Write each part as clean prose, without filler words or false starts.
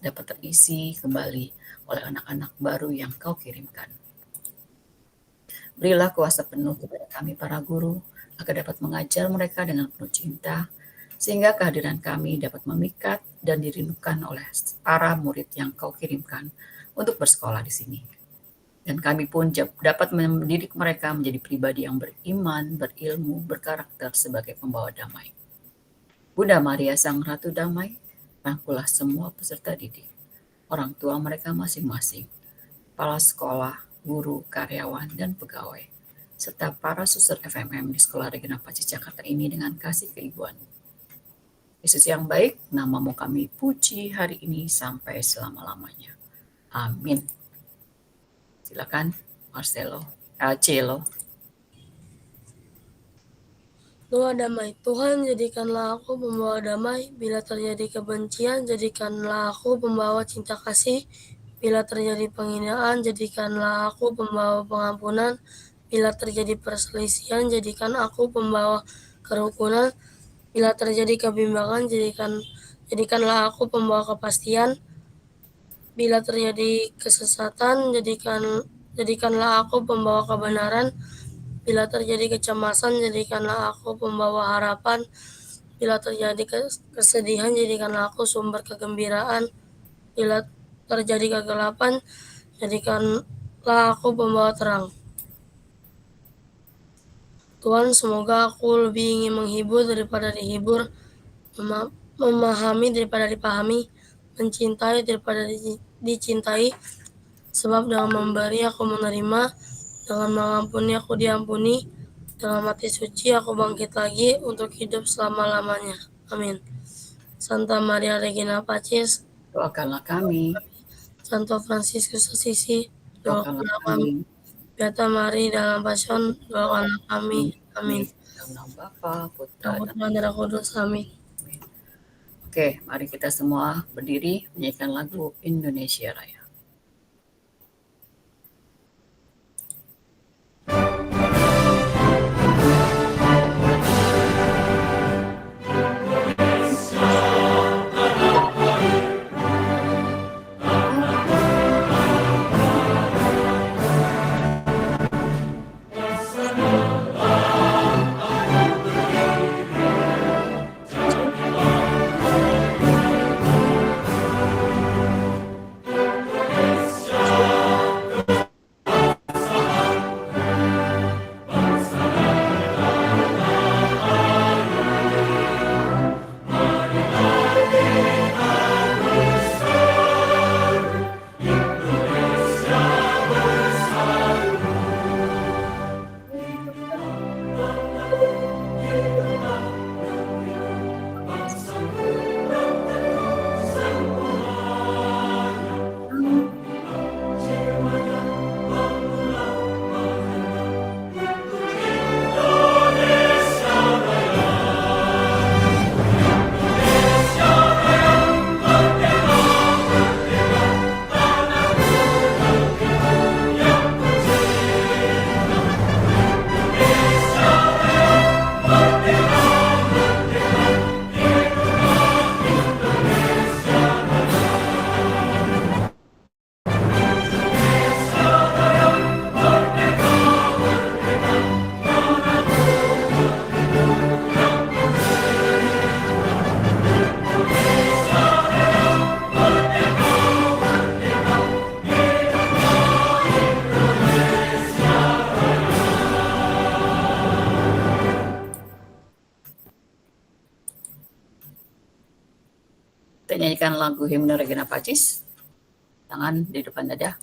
dapat terisi kembali oleh anak-anak baru yang Kau kirimkan. Berilah kuasa penuh kepada kami para guru, agar dapat mengajar mereka dengan penuh cinta, sehingga kehadiran kami dapat memikat dan dirindukan oleh para murid yang Kau kirimkan untuk bersekolah di sini. Dan kami pun dapat mendidik mereka menjadi pribadi yang beriman, berilmu, berkarakter sebagai pembawa damai. Bunda Maria Sang Ratu Damai, rangkulah semua peserta didik, orang tua mereka masing-masing, kepala sekolah, guru, karyawan, dan pegawai, serta para suster FMM di Sekolah Regina Pacis Jakarta ini dengan kasih keibuan-Mu. Yesus yang baik, namamu kami puji hari ini sampai selama-lamanya. Amin. Silakan, Marcelo. Cielo. Doa damai. Tuhan, jadikanlah aku pembawa damai. Bila terjadi kebencian, jadikanlah aku pembawa cinta kasih. Bila terjadi penghinaan, jadikanlah aku pembawa pengampunan. Bila terjadi perselisihan, jadikan aku pembawa kerukunan. Bila terjadi kebimbangan, jadikanlah aku pembawa kepastian. Bila terjadi kesesatan, jadikanlah aku pembawa kebenaran. Bila terjadi kecemasan, jadikanlah aku pembawa harapan. Bila terjadi kesedihan, jadikanlah aku sumber kegembiraan. Bila terjadi kegelapan, jadikanlah aku pembawa terang. Tuhan, semoga aku lebih ingin menghibur daripada dihibur, memahami daripada dipahami, mencintai daripada dicintai, sebab dengan memberi aku menerima, dengan mengampuni aku diampuni, dengan mati suci aku bangkit lagi untuk hidup selama-lamanya. Amin. Santa Maria Regina Pacis, Doakanlah kami. Santo Fransiskus Assisi, Doakanlah kami. kami. Beata Mari dalam Pasion, doakanlah kami. Amin. Dalam nama Bapa, Putra, dan Roh Kudus. Amin. Oke, mari kita semua berdiri menyanyikan lagu Indonesia Raya. Kita nyanyikan lagu Himne Regina Pacis. Tangan di depan dada.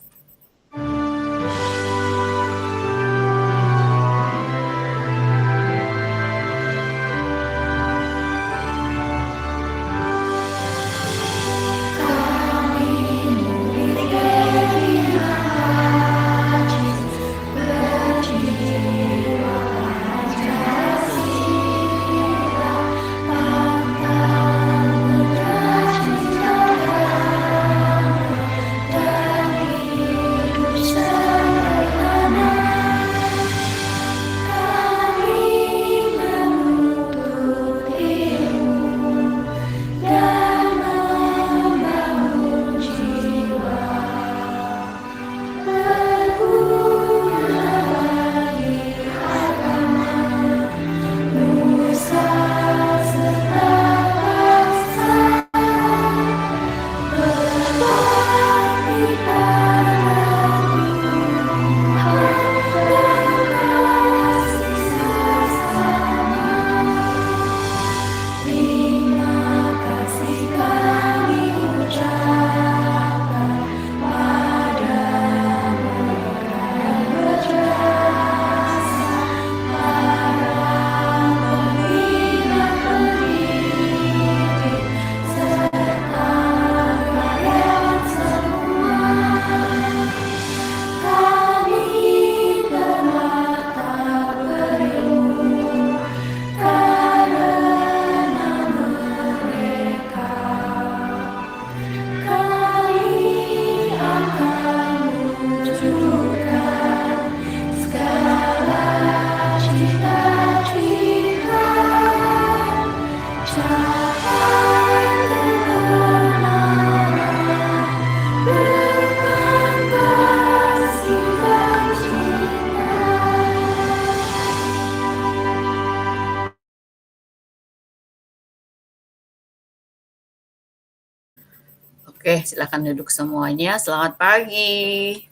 Oke, silakan duduk semuanya. Selamat pagi.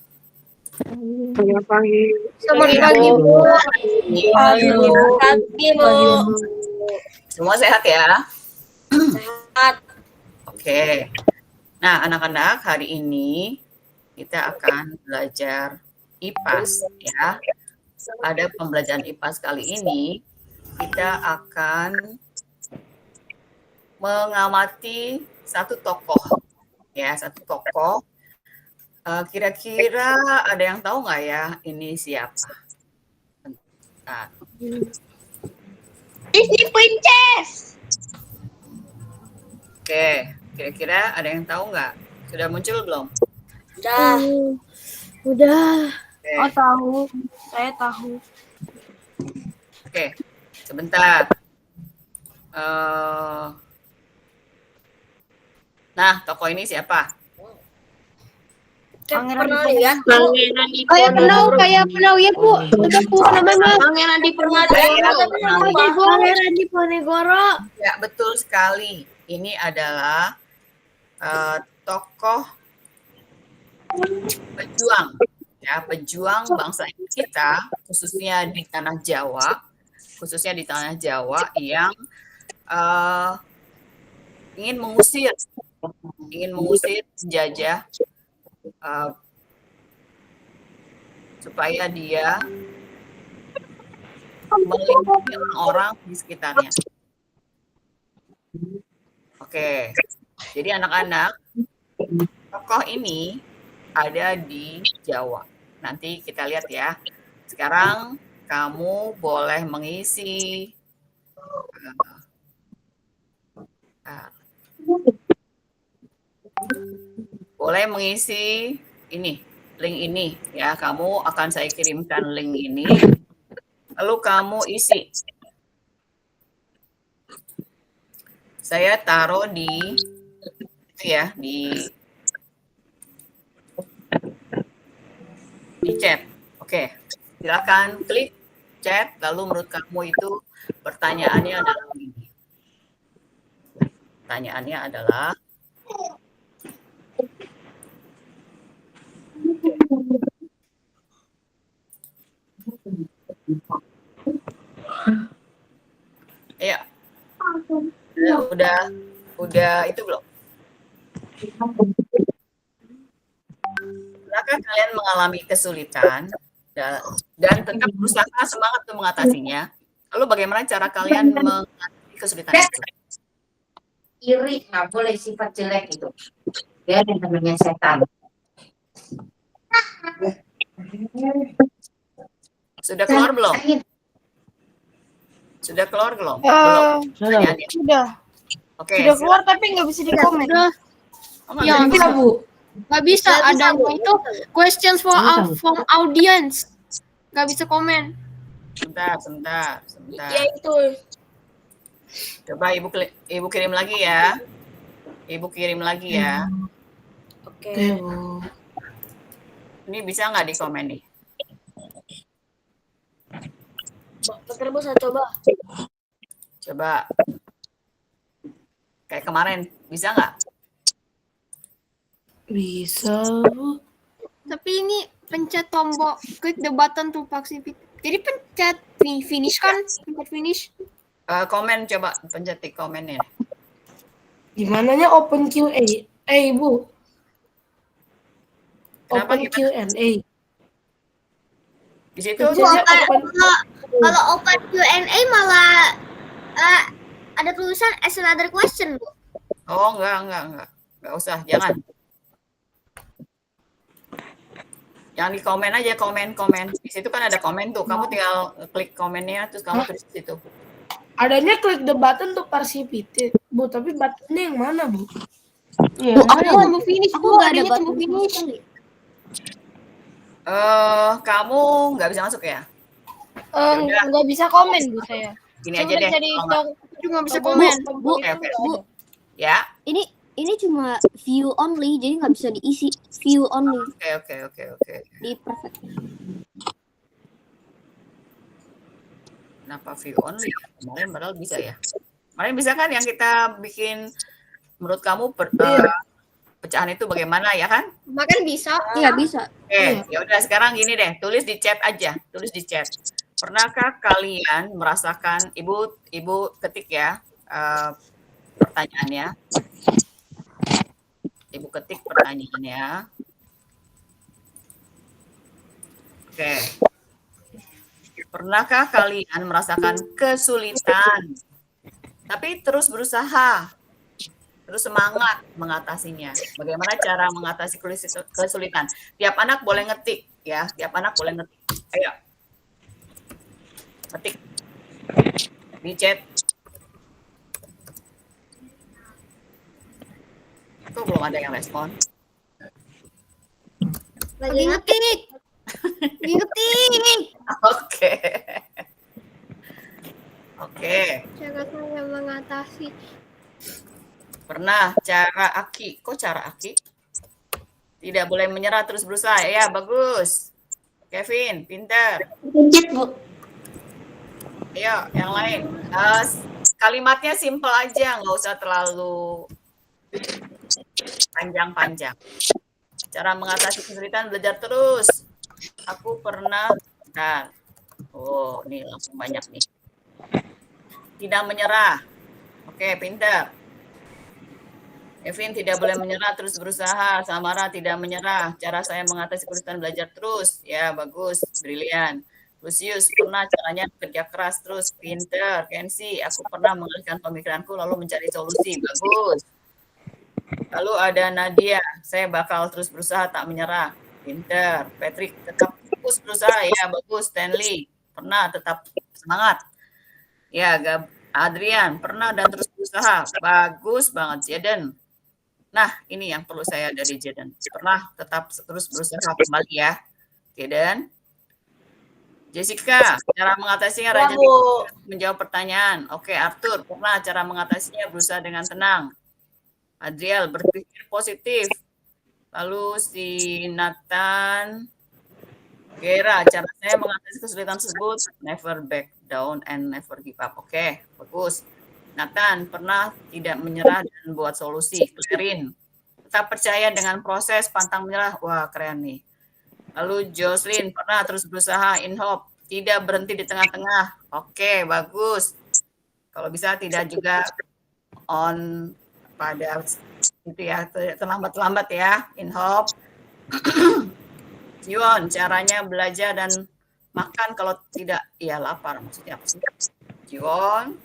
Selamat pagi. Selamat Oke, pagi, Bu. Pagi, Bu. Pagi, Bu. Pagi, Bu. semua sehat ya? Sehat. Oke. Nah, anak-anak, hari ini kita akan belajar IPAS ya. Pada pembelajaran IPAS kali ini, kita akan mengamati satu tokoh. Ya, satu tokoh. Kira-kira ada yang tahu nggak ya ini siapa? Nah, Disney Princess. oke, kira-kira ada yang tahu nggak? Sudah muncul belum? Udah. Oke, Tahu. Saya tahu. oke. Sebentar. Nah, tokoh ini siapa? Pernah lihat. Pangeran Kayak pernah ya, Bu. Tetap Bu namanya. Pangeran Diponegoro. Pangeran Diponegoro. Ya, betul sekali. Ini adalah tokoh pejuang, ya, pejuang bangsa kita, khususnya di tanah Jawa, yang ingin mengusir penjajah supaya dia melindungi orang-orang di sekitarnya. Oke, jadi anak-anak, tokoh ini ada di Jawa. Nanti kita lihat ya. Sekarang kamu boleh mengisi ini, link ini ya. Kamu akan saya kirimkan link ini. Lalu kamu isi. Saya taruh di chat. Oke. Silakan klik chat, lalu menurut kamu itu pertanyaannya adalah ini. Pertanyaannya adalah ya. Udah itu belum? Apakah kalian mengalami kesulitan dan tetap berusaha semangat untuk mengatasinya? Lalu bagaimana cara kalian mengatasi kesulitan itu? Iri nggak boleh, sifat jelek itu. Dia yang namanya setan. Sudah keluar belum? Sudah keluar belum? Pertanyaannya. Sudah. Oke. Sudah keluar tapi nggak bisa dikomen. Oh, nggak Ya, bisa. Bu. Nggak bisa. Ada itu questions from audience. Nggak bisa komen. Sebentar. Ya itu. Coba ibu kirim lagi ya. Oke. Ini bisa nggak di komen nih? Bentar Bu, saya coba. Coba. Kayak kemarin, bisa nggak? Bisa, Bu. Tapi ini pencet tombol click the button to participate. Jadi pencet finish kan? Pencet finish. Komen, coba pencet di komennya. Gimananya open Q&A, Bu? Kenapa Open gimana? Q&A. Di situ Pencetnya open. Kalau open Q&A malah ada tulisan as another question, Bu. Oh, enggak usah, jangan. Yang di komen aja, komen. Di situ kan ada komen tuh, kamu tinggal klik komennya, terus kamu tulis di situ. Adanya klik the button to participate, Bu. Tapi buttonnya yang mana, Bu? Bu, aku mau finish, Bu. Nggak ada button finish. Kamu nggak bisa masuk ya? Nggak bisa komen Bu saya. Gini aja deh. Cuma bisa komen. Bu, Oke. Ya. ini cuma view only, jadi nggak bisa diisi. View only. Oke. Di perfect. Kenapa view only? Kemarin padahal bisa ya. Kemarin bisa kan yang kita bikin menurut kamu pecahan itu bagaimana ya kan? Makan bisa. Iya bisa. Oke, ya udah sekarang gini deh, tulis di chat aja, tulis di chat. Pernahkah kalian merasakan ibu ketik ya pertanyaannya? Ibu ketik pertanyaannya. Oke. Pernahkah kalian merasakan kesulitan, tapi terus berusaha, terus semangat mengatasinya? Bagaimana cara mengatasi kesulitan? Tiap anak boleh ngetik ya, tiap anak boleh ngetik. Ayo, ngetik di chat. Kok belum ada yang respon? Lagi ngetik. Lagi ngetik. Oke. Oke. Cara saya mengatasi. Pernah cara Aki. Kok cara Aki? Tidak boleh menyerah, terus berusaha. Ya, bagus. Kevin, pintar. Pencet, Bu. Ayo, yang lain. Kalimatnya simple aja, nggak usah terlalu panjang-panjang. Cara mengatasi kesulitan, belajar terus. Aku pernah, nah, oh, ini langsung banyak nih. Tidak menyerah. Oke, pintar. Kevin, tidak boleh menyerah, terus berusaha. Samara, tidak menyerah. Cara saya mengatasi kesulitan, belajar terus. Ya, bagus. Brilian. Lucius, pernah caranya kerja keras terus. Pinter. Kensi, aku pernah mengalihkan pemikiranku lalu mencari solusi. Bagus. Lalu ada Nadia, saya bakal terus berusaha, tak menyerah. Pinter. Patrick, tetap fokus berusaha. Ya, bagus. Stanley, pernah tetap semangat. Ya, Adrian, pernah dan terus berusaha. Bagus banget, Jaden. Nah, ini yang perlu saya dari Jaden. Pernah tetap terus berusaha kembali ya. Jaden. Jessica, cara mengatasinya rajin menjawab pertanyaan. Oke, Arthur, pernah cara mengatasinya berusaha dengan tenang. Adriel, berpikir positif. Lalu si Nathan, Gera, cara saya mengatasi kesulitan tersebut, never back down and never give up. Oke, bagus. Nathan, pernah tidak menyerah dan buat solusi. Clarin, tetap percaya dengan proses, pantang menyerah. Wah, keren nih. Lalu Jocelyn, pernah terus berusaha, in hope, tidak berhenti di tengah-tengah. Oke, bagus. Kalau bisa tidak juga on pada itu ya, terlambat-lambat ya, in hope. Jiwon, caranya belajar dan makan kalau tidak, ya lapar. Maksudnya apa sih? Jiwon.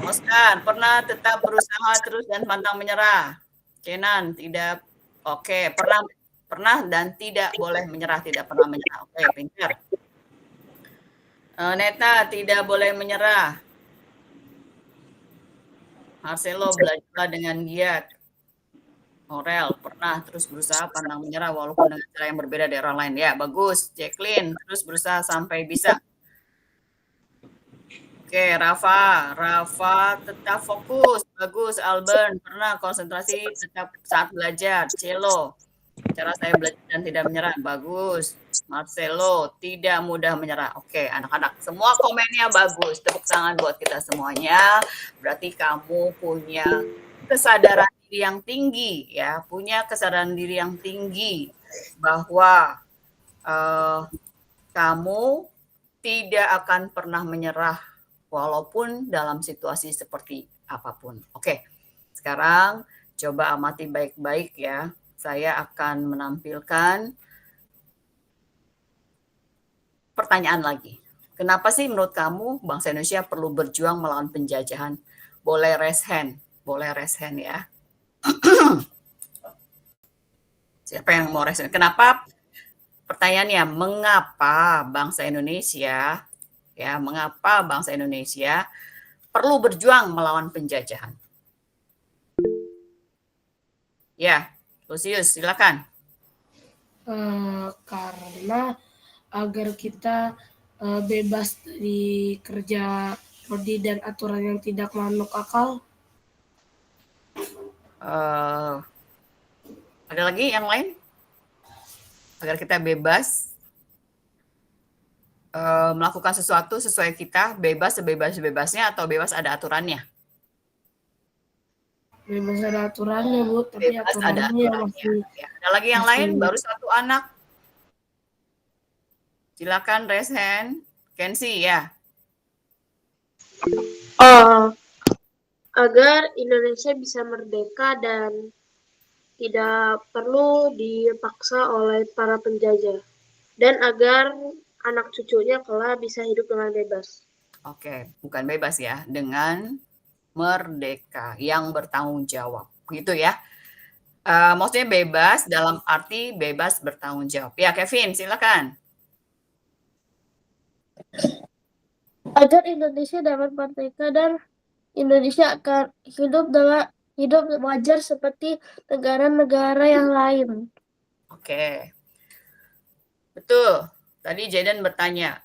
Oscar, pernah tetap berusaha terus dan pantang menyerah. Kenan, tidak. Oke, pernah dan tidak boleh menyerah, tidak pernah menyerah. Oke, pintar. Neta, tidak boleh menyerah. Marcelo, belajarlah dengan giat. Aurel, pernah terus berusaha pantang menyerah walaupun dengan cara yang berbeda dari orang lain. Ya, bagus. Jacqueline, terus berusaha sampai bisa. Oke, Rafa tetap fokus, bagus. Alban, pernah konsentrasi tetap saat belajar. Celo, cara saya belajar dan tidak menyerah, bagus. Marcelo, tidak mudah menyerah. Oke, anak-anak, semua komennya bagus. Tepuk tangan buat kita semuanya. Berarti kamu punya kesadaran diri yang tinggi, ya, punya kesadaran diri yang tinggi bahwa kamu tidak akan pernah menyerah walaupun dalam situasi seperti apapun. Oke, sekarang coba amati baik-baik ya. Saya akan menampilkan pertanyaan lagi. Kenapa sih menurut kamu bangsa Indonesia perlu berjuang melawan penjajahan? Boleh raise hand ya. Siapa yang mau raise hand? Kenapa? Pertanyaannya, mengapa bangsa Indonesia perlu berjuang melawan penjajahan? Ya, Lucius, silakan. Karena agar kita bebas dari kerja rodi dan aturan yang tidak masuk akal. Ada lagi yang lain? Agar kita bebas melakukan sesuatu sesuai kita, bebas sebebas-bebasnya atau bebas ada aturannya? Bebas ada aturannya, Bu, tapi Bebas ada aturannya aturannya. masih Ya. Ada lagi yang lain? Baru satu anak. Silakan raise hand. Kenzi ya. Agar Indonesia bisa merdeka dan tidak perlu dipaksa oleh para penjajah, dan agar anak cucunya kelak bisa hidup dengan bebas. Oke, bukan bebas ya, dengan merdeka yang bertanggung jawab, gitu ya. Maksudnya bebas dalam arti bebas bertanggung jawab. Ya, Kevin, silakan. Agar Indonesia dapat merdeka dan Indonesia akan hidup wajar seperti negara-negara yang lain. Oke. Betul. Tadi Jaden bertanya.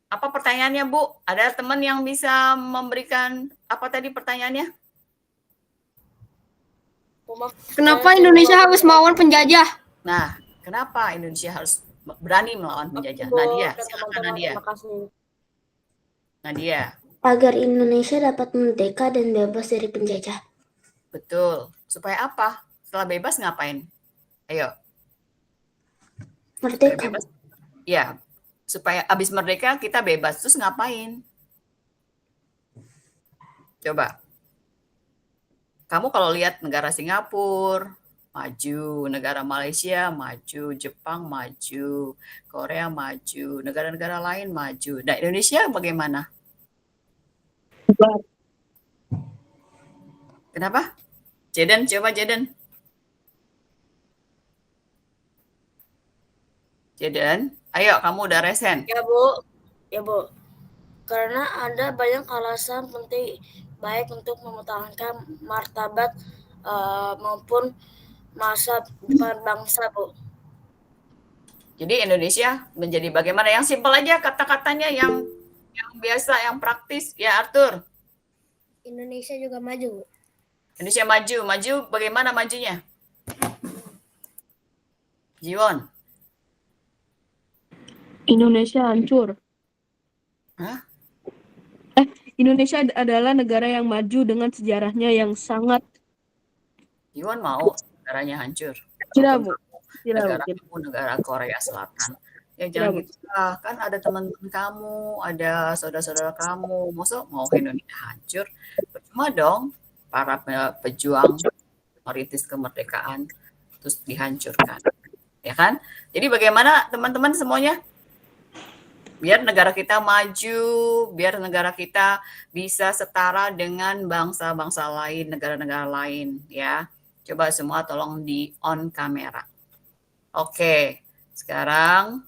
Apa pertanyaannya, Bu? Ada teman yang bisa memberikan apa tadi pertanyaannya? Kenapa Indonesia harus melawan penjajah? Nah, kenapa Indonesia harus berani melawan penjajah? Nadia, silakan Nadia. Terima kasih. Nadia. Agar Indonesia dapat merdeka dan bebas dari penjajah. Betul. Supaya apa? Setelah bebas ngapain? Ayo. Supaya Merdeka. bebas. Ya, supaya habis merdeka kita bebas. Terus ngapain? Coba. Kamu kalau lihat negara Singapura, maju. Negara Malaysia, maju. Jepang, maju. Korea, maju. Negara-negara lain, maju. Nah, Indonesia bagaimana? Kenapa? Jaden, coba Jaden. Jaden, ayo kamu udah resen. Ya Bu, karena ada banyak alasan penting baik untuk mempertahankan martabat maupun masa depan bangsa, Bu. Jadi Indonesia menjadi bagaimana? Yang simpel aja kata-katanya, yang biasa, yang praktis. Ya Arthur. Indonesia juga maju. Indonesia maju bagaimana majunya? Jiwon. Indonesia hancur. Hah? Indonesia adalah negara yang maju dengan sejarahnya yang sangat. Jiwon mau negaranya hancur. Tidak, Bu. Negara Korea Selatan. Ya jangan gitu lah, kan ada teman-teman kamu, ada saudara-saudara kamu, maksud mau Indonesia hancur? Percuma dong para pejuang merintis kemerdekaan terus dihancurkan. Ya kan? Jadi bagaimana teman-teman semuanya? Biar negara kita maju, biar negara kita bisa setara dengan bangsa-bangsa lain, negara-negara lain ya. Coba semua tolong di on kamera. Oke, sekarang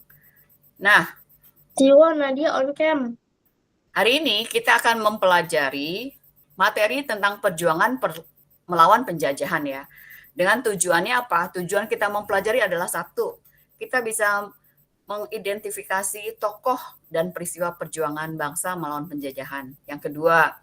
nah, Jiwon, Nadia on cam. hari ini kita akan mempelajari materi tentang perjuangan melawan penjajahan ya. Dengan tujuannya apa? Tujuan kita mempelajari adalah satu, kita bisa mengidentifikasi tokoh dan peristiwa perjuangan bangsa melawan penjajahan. Yang kedua,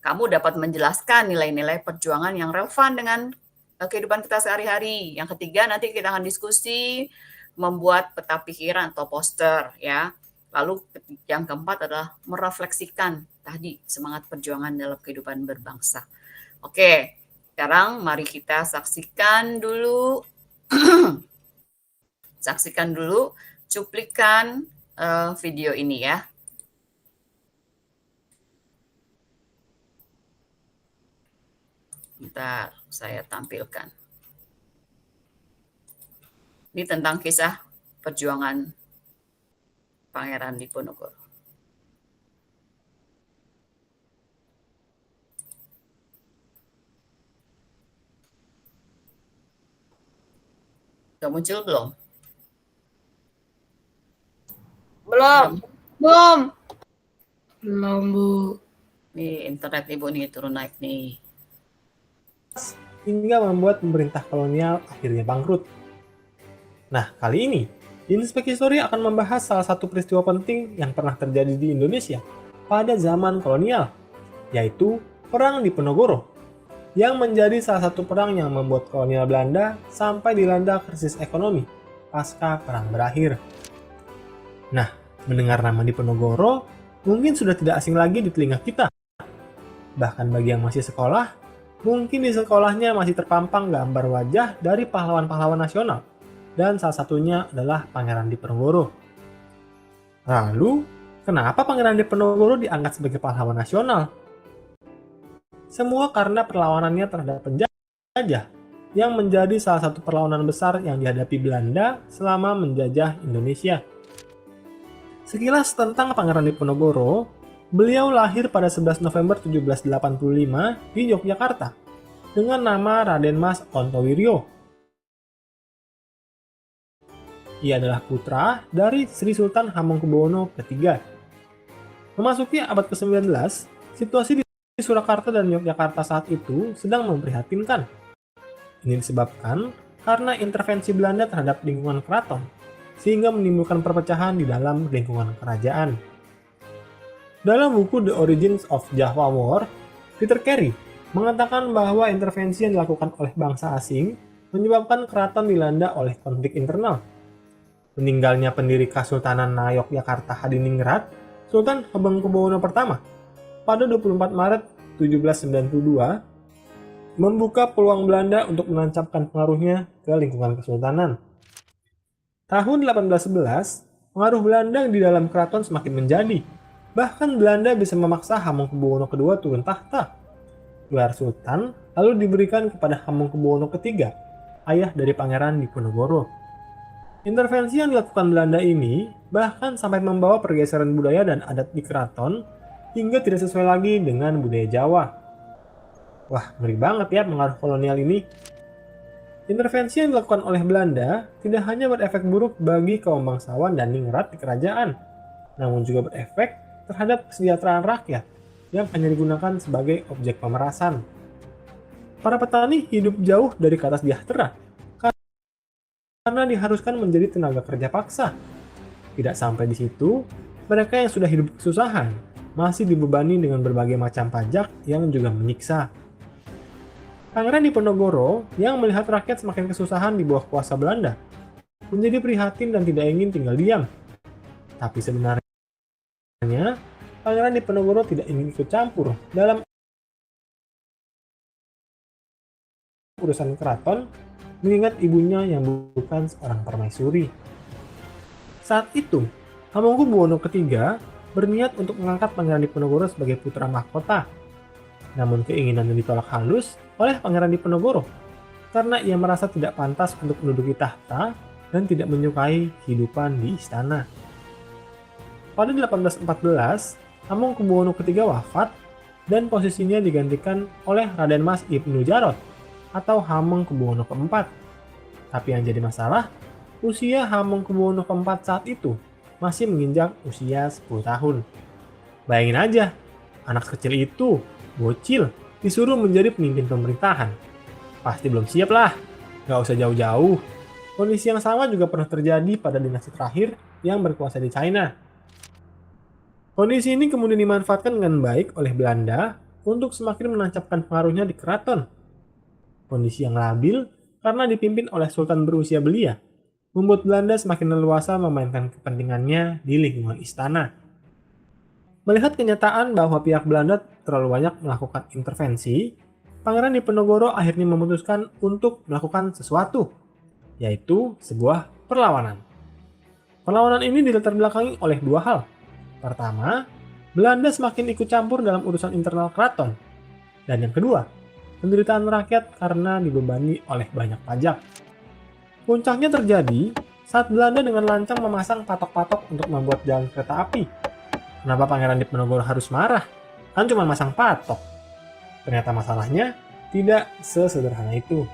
kamu dapat menjelaskan nilai-nilai perjuangan yang relevan dengan kehidupan kita sehari-hari. Yang ketiga, nanti kita akan diskusi membuat peta pikiran atau poster ya. Lalu yang keempat adalah merefleksikan tadi semangat perjuangan dalam kehidupan berbangsa. Oke, sekarang mari kita saksikan dulu cuplikan video ini ya. Bentar, saya tampilkan. Ini tentang kisah perjuangan Pangeran Diponegoro. Sudah muncul belum? Belum. belum, Bu. Nih internet Ibu nih turun naik nih. Hingga membuat pemerintah kolonial akhirnya bangkrut. Nah, kali ini, Inspek Histori akan membahas salah satu peristiwa penting yang pernah terjadi di Indonesia pada zaman kolonial, yaitu Perang Diponegoro, yang menjadi salah satu perang yang membuat kolonial Belanda sampai dilanda krisis ekonomi pasca perang berakhir. Nah, mendengar nama Diponegoro mungkin sudah tidak asing lagi di telinga kita. Bahkan bagi yang masih sekolah, Mungkin di sekolahnya masih terpampang gambar wajah dari pahlawan-pahlawan nasional, dan salah satunya adalah Pangeran Diponegoro. Lalu, kenapa Pangeran Diponegoro diangkat sebagai pahlawan nasional? Semua karena perlawanannya terhadap penjajah, yang menjadi salah satu perlawanan besar yang dihadapi Belanda selama menjajah Indonesia. Sekilas tentang Pangeran Diponegoro, beliau lahir pada 11 November 1785 di Yogyakarta dengan nama Raden Mas Ontowiryo. Ia adalah putra dari Sri Sultan Hamengkubuwono III. Memasuki abad ke-19, situasi di Surakarta dan Yogyakarta saat itu sedang memprihatinkan. Ini disebabkan karena intervensi Belanda terhadap lingkungan keraton, sehingga menimbulkan perpecahan di dalam lingkungan kerajaan. Dalam buku The Origins of Java War, Peter Carey mengatakan bahwa intervensi yang dilakukan oleh bangsa asing menyebabkan keraton dilanda oleh konflik internal. Meninggalnya pendiri Kesultanan Yogyakarta Hadiningrat, Sultan Hamengkubuwono I, pada 24 Maret 1792, membuka peluang Belanda untuk menancapkan pengaruhnya ke lingkungan kesultanan. Tahun 1811, pengaruh Belanda di dalam keraton semakin menjadi. Bahkan Belanda bisa memaksa Hamengkubuwono II turun tahta. Gelar Sultan lalu diberikan kepada Hamengkubuwono III, ayah dari Pangeran Diponegoro. Intervensi yang dilakukan Belanda ini bahkan sampai membawa pergeseran budaya dan adat di keraton hingga tidak sesuai lagi dengan budaya Jawa. Wah, ngeri banget ya pengaruh kolonial ini. Intervensi yang dilakukan oleh Belanda tidak hanya berefek buruk bagi kaum bangsawan dan ningrat di kerajaan, namun juga berefek terhadap kesejahteraan rakyat yang hanya digunakan sebagai objek pemerasan. Para petani hidup jauh dari kata sejahtera karena diharuskan menjadi tenaga kerja paksa. Tidak sampai di situ, mereka yang sudah hidup kesusahan masih dibebani dengan berbagai macam pajak yang juga menyiksa. Pangeran Diponegoro yang melihat rakyat semakin kesusahan di bawah kuasa Belanda menjadi prihatin dan tidak ingin tinggal diam. Tapi sebenarnya Pangeran Diponegoro tidak ingin ikut campur dalam urusan keraton, mengingat ibunya yang bukan seorang permaisuri. Saat itu, Hamengkubuwono III berniat untuk mengangkat Pangeran Diponegoro sebagai putra mahkota. Namun keinginannya ditolak halus oleh Pangeran Diponegoro karena ia merasa tidak pantas untuk menduduki tahta dan tidak menyukai kehidupan di istana. Pada 1814, Hamengkubuwono III wafat dan posisinya digantikan oleh Raden Mas Ibnu Jarot atau Hamengkubuwono IV. Tapi yang jadi masalah, usia Hamengkubuwono IV saat itu masih menginjak usia 10 tahun. Bayangin aja, anak kecil itu, bocil, disuruh menjadi pemimpin pemerintahan. Pasti belum siap lah, gak usah jauh-jauh. Kondisi yang sama juga pernah terjadi pada dinasti terakhir yang berkuasa di China. Kondisi ini kemudian dimanfaatkan dengan baik oleh Belanda untuk semakin menancapkan pengaruhnya di keraton. Kondisi yang labil karena dipimpin oleh sultan berusia belia, membuat Belanda semakin leluasa memainkan kepentingannya di lingkungan istana. Melihat kenyataan bahwa pihak Belanda terlalu banyak melakukan intervensi, Pangeran Diponegoro akhirnya memutuskan untuk melakukan sesuatu, yaitu sebuah perlawanan. Perlawanan ini dilatar belakangi oleh dua hal. Pertama, Belanda semakin ikut campur dalam urusan internal keraton. Dan yang kedua, penderitaan rakyat karena dibebani oleh banyak pajak. Puncaknya terjadi saat Belanda dengan lancang memasang patok-patok untuk membuat jalan kereta api. Kenapa Pangeran Diponegoro harus marah? Kan cuma masang patok. Ternyata masalahnya tidak sesederhana itu.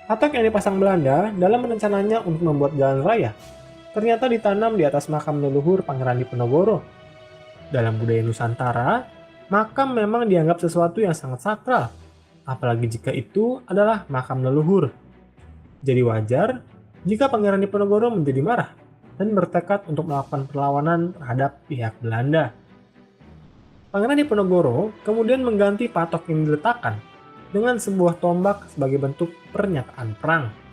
Patok yang dipasang Belanda dalam rencananya untuk membuat jalan raya ternyata ditanam di atas makam leluhur Pangeran Diponegoro. Dalam budaya Nusantara, makam memang dianggap sesuatu yang sangat sakral, apalagi jika itu adalah makam leluhur. Jadi wajar jika Pangeran Diponegoro menjadi marah dan bertekad untuk melakukan perlawanan terhadap pihak Belanda. Pangeran Diponegoro kemudian mengganti patok yang diletakkan dengan sebuah tombak sebagai bentuk pernyataan perang.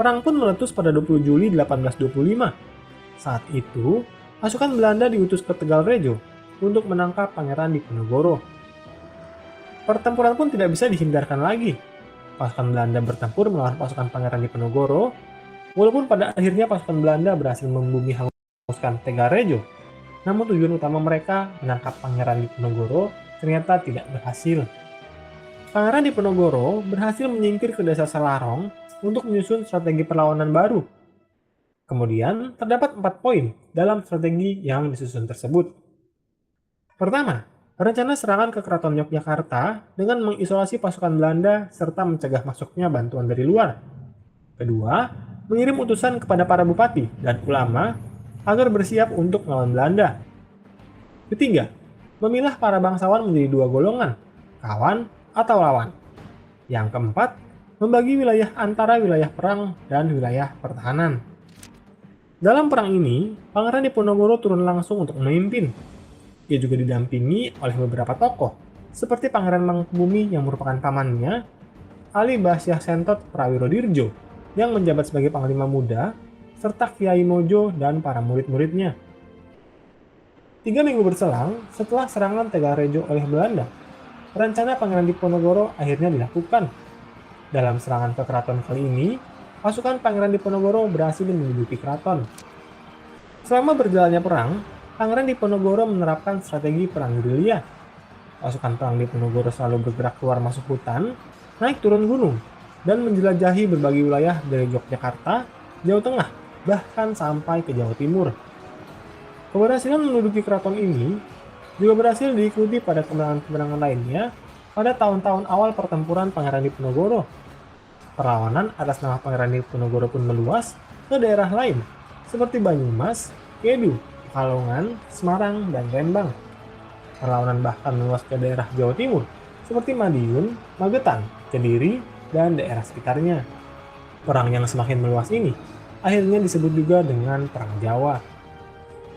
Perang pun meletus pada 20 Juli 1825. Saat itu, pasukan Belanda diutus ke Tegalrejo untuk menangkap Pangeran Diponegoro. Pertempuran pun tidak bisa dihindarkan lagi. Pasukan Belanda bertempur melawan pasukan Pangeran Diponegoro, walaupun pada akhirnya pasukan Belanda berhasil membumi hanguskan Tegarejo, namun tujuan utama mereka menangkap Pangeran Diponegoro ternyata tidak berhasil. Pangeran Diponegoro berhasil menyingkir ke desa Selarong untuk menyusun strategi perlawanan baru. Kemudian, terdapat 4 poin dalam strategi yang disusun tersebut. Pertama, rencana serangan ke Keraton Yogyakarta dengan mengisolasi pasukan Belanda serta mencegah masuknya bantuan dari luar. Kedua, mengirim utusan kepada para bupati dan ulama agar bersiap untuk melawan Belanda. Ketiga, memilah para bangsawan menjadi 2 golongan, kawan atau lawan. Yang keempat, membagi wilayah antara wilayah perang dan wilayah pertahanan. Dalam perang ini, Pangeran Diponegoro turun langsung untuk memimpin. Ia juga didampingi oleh beberapa tokoh, seperti Pangeran Mangkubumi yang merupakan pamannya, Ali Basyah Sentot Prawirodirjo yang menjabat sebagai panglima muda, serta Kiai Mojo dan para murid-muridnya. 3 minggu berselang setelah serangan Tegarejo oleh Belanda, rencana Pangeran Diponegoro akhirnya dilakukan. Dalam serangan ke keraton kali ini, pasukan Pangeran Diponegoro berhasil menduduki keraton. Selama berjalannya perang, Pangeran Diponegoro menerapkan strategi perang gerilya. Pasukan perang Diponegoro selalu bergerak keluar masuk hutan, naik turun gunung, dan menjelajahi berbagai wilayah dari Yogyakarta, Jawa Tengah, bahkan sampai ke Jawa Timur. Keberhasilan menduduki keraton ini juga berhasil diikuti pada kemenangan-kemenangan lainnya pada tahun-tahun awal pertempuran Pangeran Diponegoro. Perlawanan atas nama Pangeran Diponegoro pun meluas ke daerah lain, seperti Banyumas, Kedu, Pekalongan, Semarang, dan Rembang. Perlawanan bahkan meluas ke daerah Jawa Timur, seperti Madiun, Magetan, Kediri, dan daerah sekitarnya. Perang yang semakin meluas ini akhirnya disebut juga dengan Perang Jawa.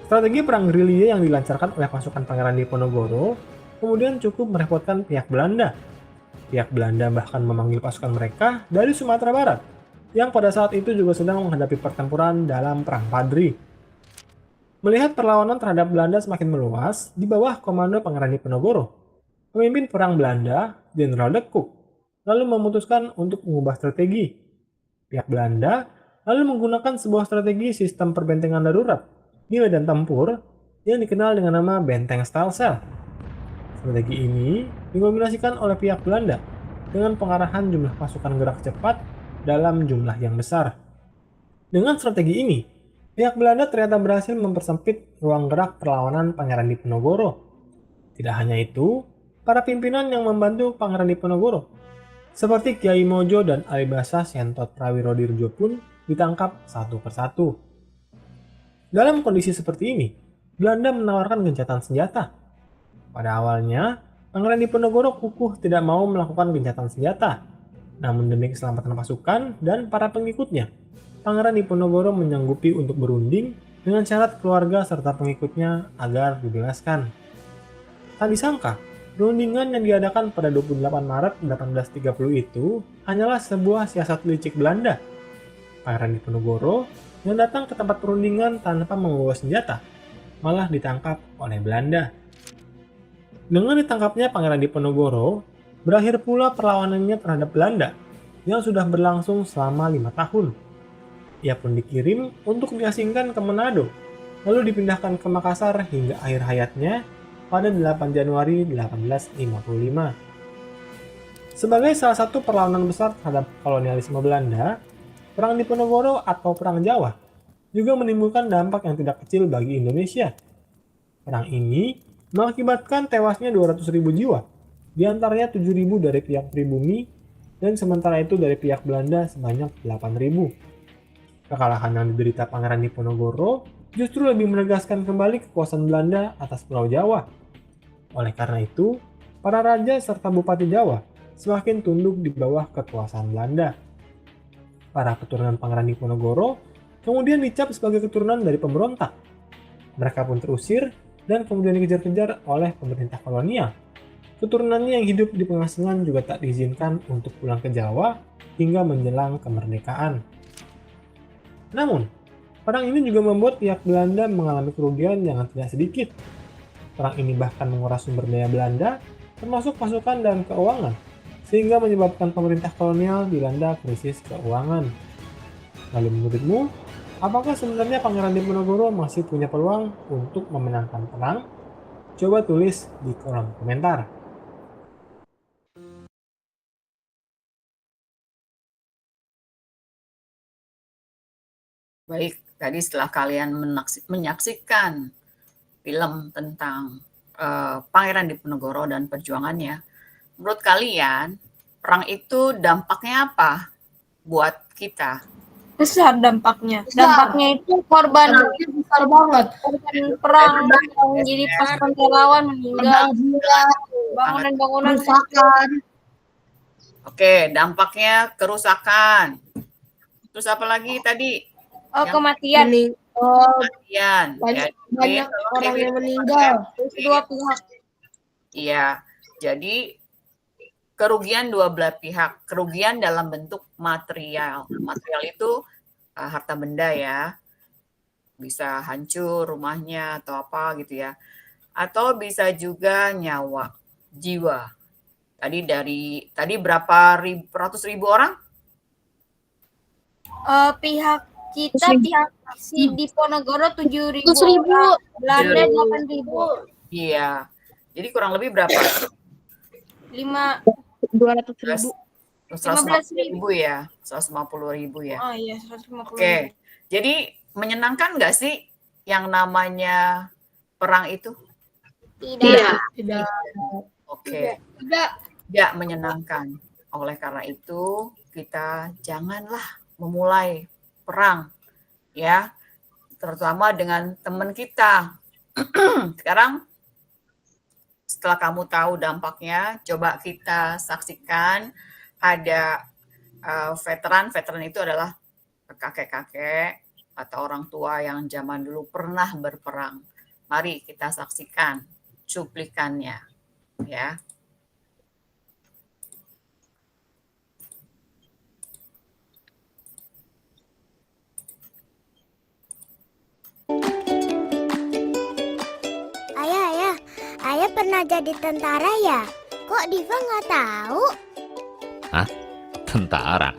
Strategi perang gerilya yang dilancarkan oleh pasukan Pangeran Diponegoro kemudian cukup merepotkan pihak Belanda. Pihak Belanda bahkan memanggil pasukan mereka dari Sumatera Barat, yang pada saat itu juga sedang menghadapi pertempuran dalam Perang Padri. Melihat perlawanan terhadap Belanda semakin meluas di bawah komando Pangeran Diponegoro, pemimpin perang Belanda, Jenderal de Cock, lalu memutuskan untuk mengubah strategi. Pihak Belanda lalu menggunakan sebuah strategi sistem perbentengan darurat di medan tempur yang dikenal dengan nama Benteng Stelsel. Strategi ini dikombinasikan oleh pihak Belanda dengan pengarahan jumlah pasukan gerak cepat dalam jumlah yang besar. Dengan strategi ini, pihak Belanda ternyata berhasil mempersempit ruang gerak perlawanan Pangeran Diponegoro. Tidak hanya itu, para pimpinan yang membantu Pangeran Diponegoro, seperti Kiai Mojo dan Ali Basyah Sentot Prawirodirjo pun ditangkap satu persatu. Dalam kondisi seperti ini, Belanda menawarkan gencatan senjata. Pada awalnya, Pangeran Diponegoro kukuh tidak mau melakukan gencatan senjata. Namun demi keselamatan pasukan dan para pengikutnya, Pangeran Diponegoro menyanggupi untuk berunding dengan syarat keluarga serta pengikutnya agar dibebaskan. Tak disangka, perundingan yang diadakan pada 28 Maret 1830 itu hanyalah sebuah siasat licik Belanda. Pangeran Diponegoro yang datang ke tempat perundingan tanpa membawa senjata, malah ditangkap oleh Belanda. Dengan ditangkapnya Pangeran Diponegoro, berakhir pula perlawanannya terhadap Belanda yang sudah berlangsung selama 5 tahun. Ia pun dikirim untuk diasingkan ke Manado, lalu dipindahkan ke Makassar hingga akhir hayatnya pada 8 Januari 1855. Sebagai salah satu perlawanan besar terhadap kolonialisme Belanda, Perang Diponegoro atau Perang Jawa juga menimbulkan dampak yang tidak kecil bagi Indonesia. Perang ini mengakibatkan tewasnya 200.000 jiwa, di antaranya 7.000 dari pihak pribumi, dan sementara itu dari pihak Belanda sebanyak 8.000. Kekalahan yang diderita Pangeran Diponegoro justru lebih menegaskan kembali kekuasaan Belanda atas Pulau Jawa. Oleh karena itu, para raja serta bupati Jawa semakin tunduk di bawah kekuasaan Belanda. Para keturunan Pangeran Diponegoro kemudian dicap sebagai keturunan dari pemberontak. Mereka pun terusir dan kemudian dikejar-kejar oleh pemerintah kolonial. Keturunannya yang hidup di pengasingan juga tak diizinkan untuk pulang ke Jawa hingga menjelang kemerdekaan. Namun, perang ini juga membuat pihak Belanda mengalami kerugian yang tidak sedikit. Perang ini bahkan menguras sumber daya Belanda termasuk pasukan dan keuangan, sehingga menyebabkan pemerintah kolonial dilanda krisis keuangan. Lalu menurutmu, apakah sebenarnya Pangeran Diponegoro masih punya peluang untuk memenangkan perang? Coba tulis di kolom komentar. Baik, tadi setelah kalian menyaksikan film tentang Pangeran Diponegoro dan perjuangannya, menurut kalian perang itu dampaknya apa buat kita? Besar dampaknya. Besar. Dampaknya itu korban Besar banget. perang yang jadi pasukan relawan meninggal, bangunan-bangunan Kerusakan. Oke, dampaknya kerusakan. Terus apa lagi tadi? kematian. Kematian. Banyak orang yang meninggal. Kedua pihak. Iya, jadi kerugian dua belah pihak. Kerugian dalam bentuk material. Material itu harta benda ya. Bisa hancur rumahnya atau apa gitu ya. Atau bisa juga nyawa, jiwa. Tadi berapa ratus ribu orang? Pihak kita, pihak si Diponegoro 7.000 orang, Belanda 8.000. Iya. Jadi kurang lebih berapa? 200.000. 150.000 ya. 150.000 ya. Oh iya, 150. Oke. Jadi menyenangkan nggak sih yang namanya perang itu? Tidak. Oke. Tidak. Tidak menyenangkan. Oleh karena itu, kita janganlah memulai perang ya, terutama dengan teman kita. Sekarang setelah kamu tahu dampaknya, coba kita saksikan ada veteran itu adalah kakek-kakek atau orang tua yang zaman dulu pernah berperang. Mari kita saksikan cuplikannya ya. Ayah pernah jadi tentara ya? Kok Diva nggak tahu? Hah? Tentara?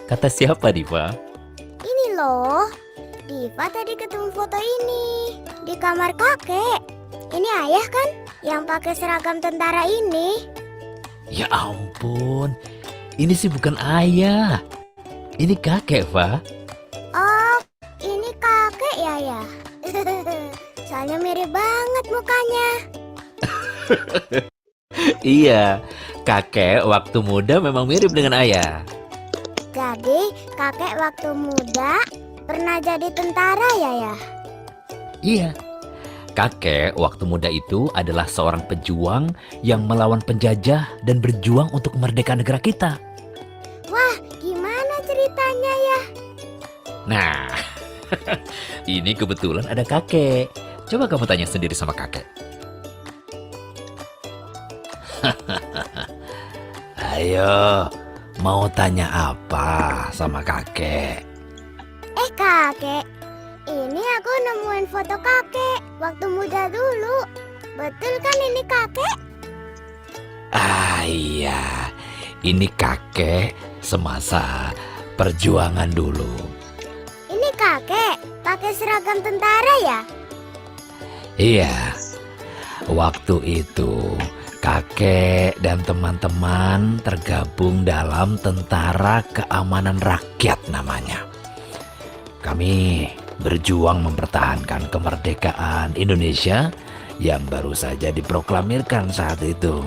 Kata siapa, Diva? Ini loh, Diva tadi ketemu foto ini di kamar kakek. Ini ayah kan yang pakai seragam tentara ini? Ya ampun, ini sih bukan ayah. Ini kakek, Va. Oh, ini kakek ya? Soalnya mirip banget mukanya. Iya, kakek waktu muda memang mirip dengan ayah. Jadi kakek waktu muda pernah jadi tentara ya? Iya, kakek waktu muda itu adalah seorang pejuang yang melawan penjajah dan berjuang untuk kemerdekaan negara kita. Wah, gimana ceritanya ya? Nah, ini kebetulan ada kakek. Coba kamu tanya sendiri sama kakek. Ayo, mau tanya apa sama kakek? Kakek, ini aku nemuin foto kakek waktu muda dulu. Betul kan ini kakek? Ah iya, ini kakek semasa perjuangan dulu. Ini kakek pakai seragam tentara ya? Iya, waktu itu kakek dan teman-teman tergabung dalam Tentara Keamanan Rakyat namanya. Kami berjuang mempertahankan kemerdekaan Indonesia yang baru saja diproklamirkan saat itu.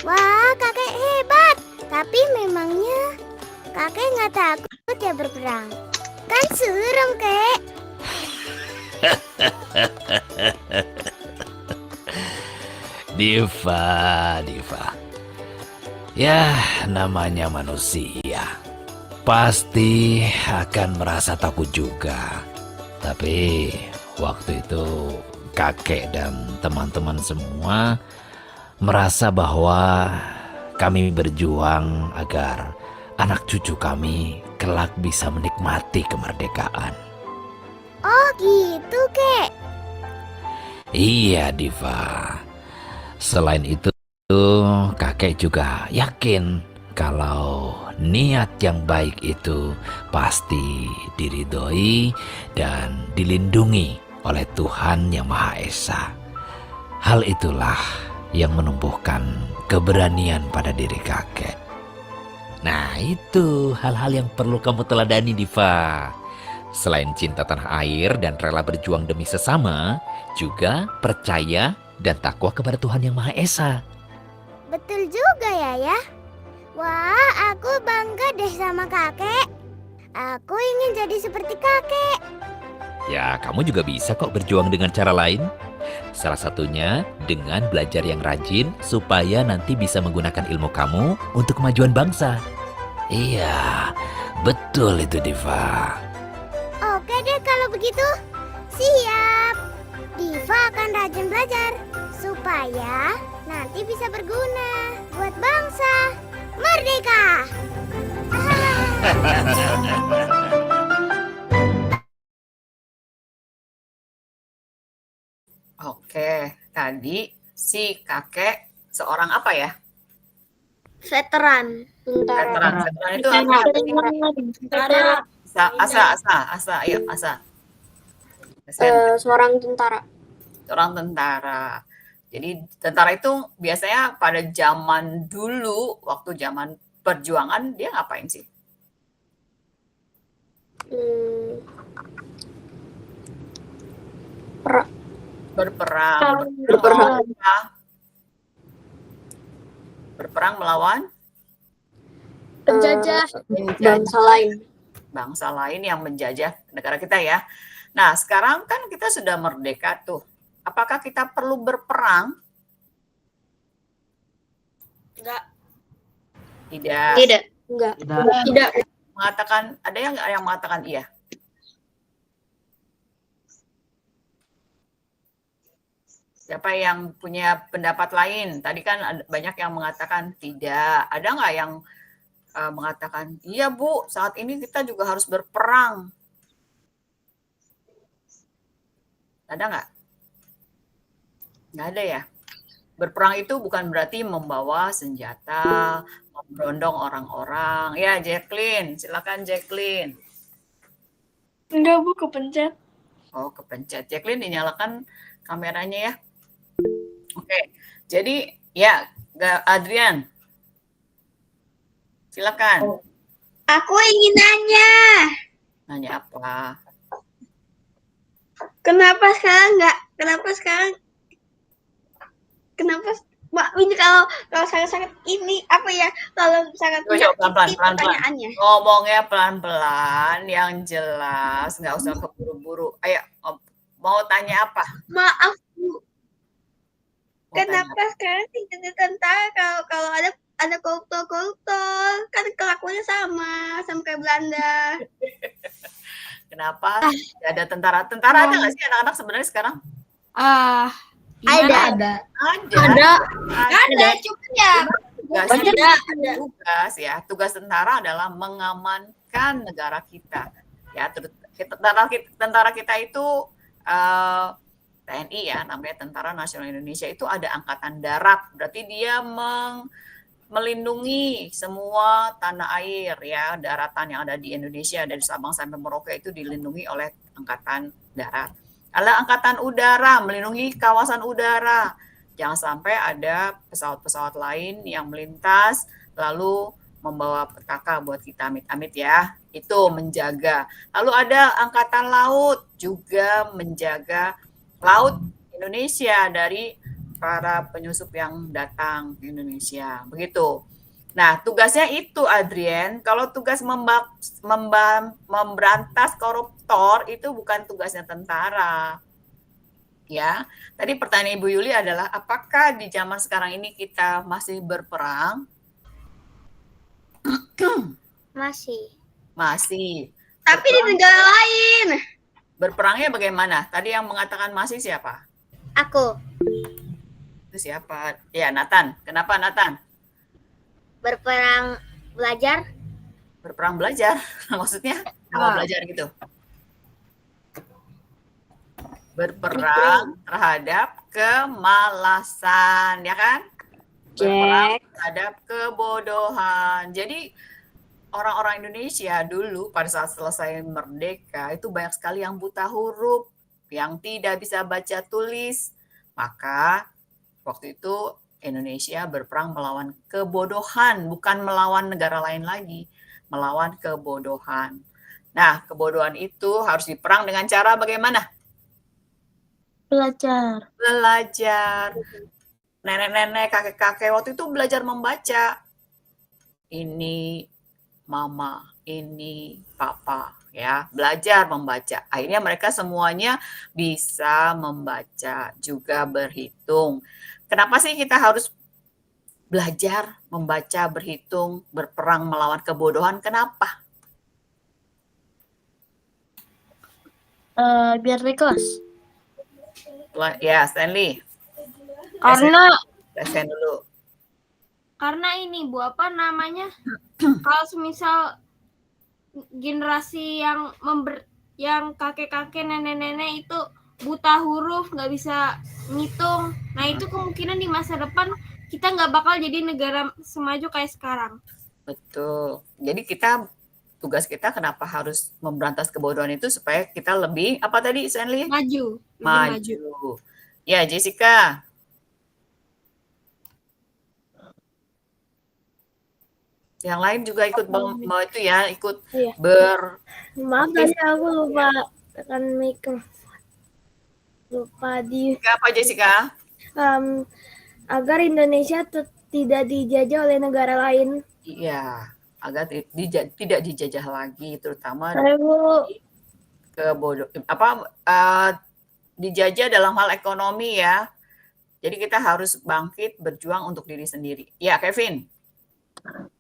Wah, kakek hebat. Tapi memangnya kakek nggak takut ya berperang? Kan serem, kek. Diva. Ya, namanya manusia. Pasti akan merasa takut juga. Tapi waktu itu kakek dan teman-teman semua merasa bahwa kami berjuang agar anak cucu kami kelak bisa menikmati kemerdekaan. Oh gitu, kek. Iya, Diva. Selain itu Kakek juga yakin kalau niat yang baik itu pasti diridhoi dan dilindungi oleh Tuhan Yang Maha Esa. Hal itulah yang menumbuhkan keberanian pada diri kakek. Nah, itu hal-hal yang perlu kamu teladani, Diva. Selain cinta tanah air dan rela berjuang demi sesama, juga percaya dan takwa kepada Tuhan Yang Maha Esa. Betul juga ya. Wah, aku bangga deh sama kakek. Aku ingin jadi seperti kakek. Ya, kamu juga bisa kok berjuang dengan cara lain. Salah satunya dengan belajar yang rajin supaya nanti bisa menggunakan ilmu kamu untuk kemajuan bangsa. Iya, betul itu, Diva. Oke deh kalau begitu. Siap. Diva akan rajin belajar supaya nanti bisa berguna buat bangsa. Merdeka! Oke, tadi si kakek seorang apa ya? Veteran. Veteran itu apa? Tentara. Asa, ayo Asa. Seorang tentara. Seorang tentara. Jadi tentara itu biasanya pada zaman dulu, waktu zaman perjuangan, dia ngapain sih? Berperang melawan penjajah bangsa lain yang menjajah negara kita ya. Nah, sekarang kan kita sudah merdeka tuh. Apakah kita perlu berperang? Enggak. Tidak. Enggak. Tidak. Mengatakan, ada yang mengatakan iya? Siapa yang punya pendapat lain? Tadi kan banyak yang mengatakan tidak. Ada nggak yang mengatakan, iya Bu, saat ini kita juga harus berperang? Ada nggak? Nggak ada ya? Berperang itu bukan berarti membawa senjata, memberondong orang-orang. Ya, Jacqueline. Silakan, Jacqueline. Enggak, Bu, kepencet. Oh, kepencet. Jacqueline, dinyalakan kameranya ya. Oke, jadi ya, Adrian. Silakan. Aku ingin nanya. Nanya apa? Kenapa Mbak ini kalau sangat-sangat ini apa ya, kalau sangat pelan-pelan pertanyaannya. Ngomongnya pelan-pelan yang jelas, nggak usah keburu-buru. Ayo, mau tanya apa? Maaf Bu, kenapa sekarang tidak ada tentara kalau ada koruptor kan kelakuannya sama kayak Belanda. Kenapa tidak ada tentara ada nggak sih anak-anak sebenarnya sekarang? Ada. Cuman ya. Tugas tentara adalah mengamankan negara kita. Ya, tentara kita itu TNI ya, namanya Tentara Nasional Indonesia. Itu ada angkatan darat, berarti dia melindungi semua tanah air ya, daratan yang ada di Indonesia dari Sabang sampai Merauke itu dilindungi oleh angkatan darat. Ada angkatan udara, melindungi kawasan udara. Jangan sampai ada pesawat-pesawat lain yang melintas lalu membawa petaka buat kita, amit-amit ya. Itu menjaga. Lalu ada angkatan laut juga menjaga laut Indonesia dari para penyusup yang datang ke Indonesia. Begitu. Nah, tugasnya itu, Adrian, kalau tugas memberantas koruptor itu bukan tugasnya tentara. Ya, tadi pertanyaan Ibu Yuli adalah apakah di zaman sekarang ini kita masih berperang? Masih. Tapi di negara lain. Berperangnya bagaimana? Tadi yang mengatakan masih siapa? Aku. Itu siapa? Ya, Nathan. Kenapa Nathan? Berperang belajar. Berperang belajar? Maksudnya apa belajar gitu? Berperang terhadap kemalasan, ya kan? Berperang terhadap kebodohan. Jadi orang-orang Indonesia dulu pada saat selesai merdeka itu banyak sekali yang buta huruf, yang tidak bisa baca tulis. Maka waktu itu Indonesia berperang melawan kebodohan, bukan melawan negara lain lagi, melawan kebodohan. Nah, kebodohan itu harus diperang dengan cara bagaimana? Belajar. Belajar. Nenek-nenek, kakek-kakek waktu itu belajar membaca. Ini mama, ini papa, ya, belajar membaca. Akhirnya mereka semuanya bisa membaca, juga berhitung. Kenapa sih kita harus belajar membaca, berhitung, berperang melawan kebodohan? Kenapa? Biar ikhlas. Ya, Stanley. Karena dulu. Karena ini Bu, apa namanya? Kalau semisal generasi yang kakek-kakek, nenek-nenek itu buta huruf, nggak bisa ngitung. Nah, itu kemungkinan di masa depan kita nggak bakal jadi negara semaju kayak sekarang. Betul. Jadi tugas kita kenapa harus memberantas kebodohan itu supaya kita lebih, apa tadi Stanley? Maju. Maju. Ya, Jessica. Yang lain juga ikut mau itu ya, ikut Iya. Maaf tadi aku lupa tekan mic. Lupa di apa Jessica? Agar Indonesia tidak dijajah oleh negara lain. Iya, agar tidak dijajah lagi, terutama dijajah dalam hal ekonomi ya. Jadi kita harus bangkit berjuang untuk diri sendiri. Ya, Kevin.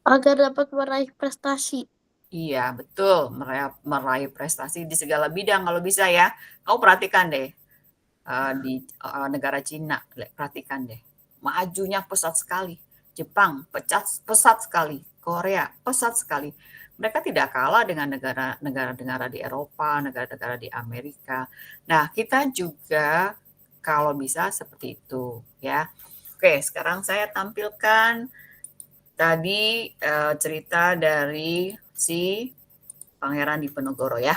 Agar dapat meraih prestasi. Iya, betul. Meraih prestasi di segala bidang kalau bisa ya. Kau perhatikan deh. Di negara Cina, perhatikan deh. Majunya pesat sekali. Jepang, pesat sekali. Korea, pesat sekali. Mereka tidak kalah dengan negara-negara di Eropa, negara-negara di Amerika. Nah, kita juga kalau bisa seperti itu ya. Oke, sekarang saya tampilkan tadi cerita dari si Pangeran Diponegoro ya.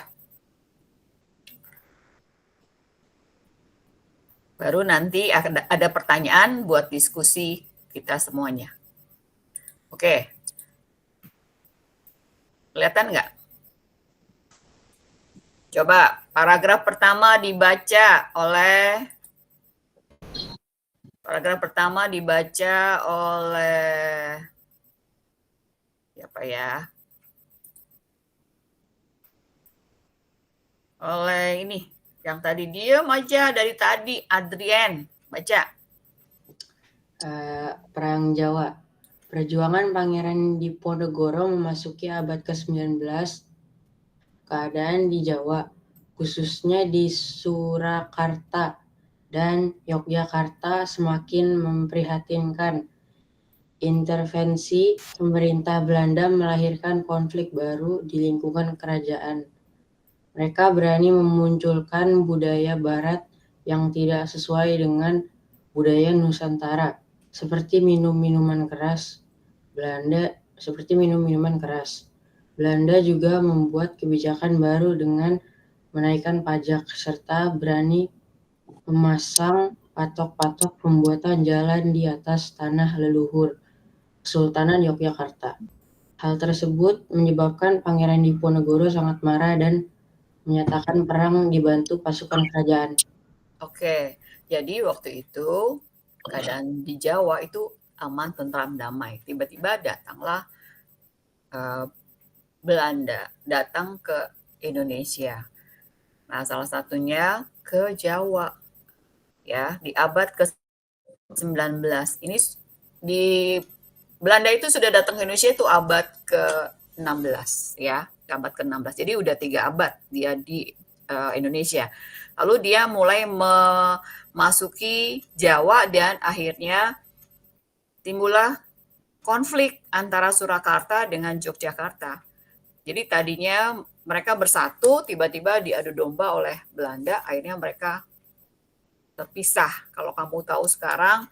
Baru nanti ada pertanyaan buat diskusi kita semuanya. Oke. Kelihatan nggak? Coba paragraf pertama dibaca oleh siapa ya? Oleh ini, yang tadi diam aja dari tadi, Adrian, baca. Perang Jawa. Perjuangan Pangeran Diponegoro memasuki abad ke-19. Keadaan di Jawa, khususnya di Surakarta dan Yogyakarta semakin memprihatinkan. Intervensi pemerintah Belanda melahirkan konflik baru di lingkungan kerajaan. Mereka berani memunculkan budaya Barat yang tidak sesuai dengan budaya Nusantara, seperti minum minuman keras. Belanda juga membuat kebijakan baru dengan menaikkan pajak serta berani memasang patok-patok pembuatan jalan di atas tanah leluhur Kesultanan Yogyakarta. Hal tersebut menyebabkan Pangeran Diponegoro sangat marah dan menyatakan perang dibantu pasukan kerajaan. Oke, jadi waktu itu keadaan di Jawa itu aman, tentram, damai. Tiba-tiba datanglah Belanda, datang ke Indonesia. Nah, salah satunya ke Jawa. Ya, di abad ke-19. Ini di Belanda itu sudah datang ke Indonesia itu abad ke-16 ya, abad ke-16. Jadi udah 3 abad dia di Indonesia. Lalu dia mulai memasuki Jawa dan akhirnya timbullah konflik antara Surakarta dengan Yogyakarta. Jadi tadinya mereka bersatu, tiba-tiba diadu domba oleh Belanda, akhirnya mereka terpisah. Kalau kamu tahu sekarang,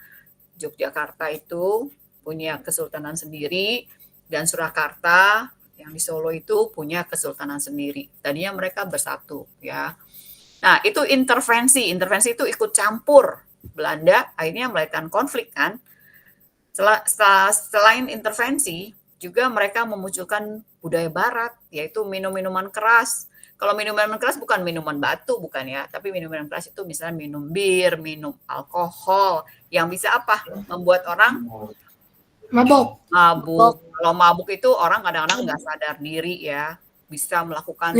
Yogyakarta itu punya kesultanan sendiri, dan Surakarta yang di Solo itu punya kesultanan sendiri. Tadinya mereka bersatu ya. Nah, itu intervensi itu ikut campur. Belanda akhirnya melahirkan konflik kan. Selain intervensi, juga mereka memunculkan budaya barat, yaitu minum-minuman keras. Kalau minuman keras bukan minuman batu, bukan ya, tapi minuman keras itu misalnya minum bir, minum alkohol, yang bisa apa? Membuat orang Mabok. Kalau mabuk itu orang kadang-kadang nggak sadar diri ya, bisa melakukan.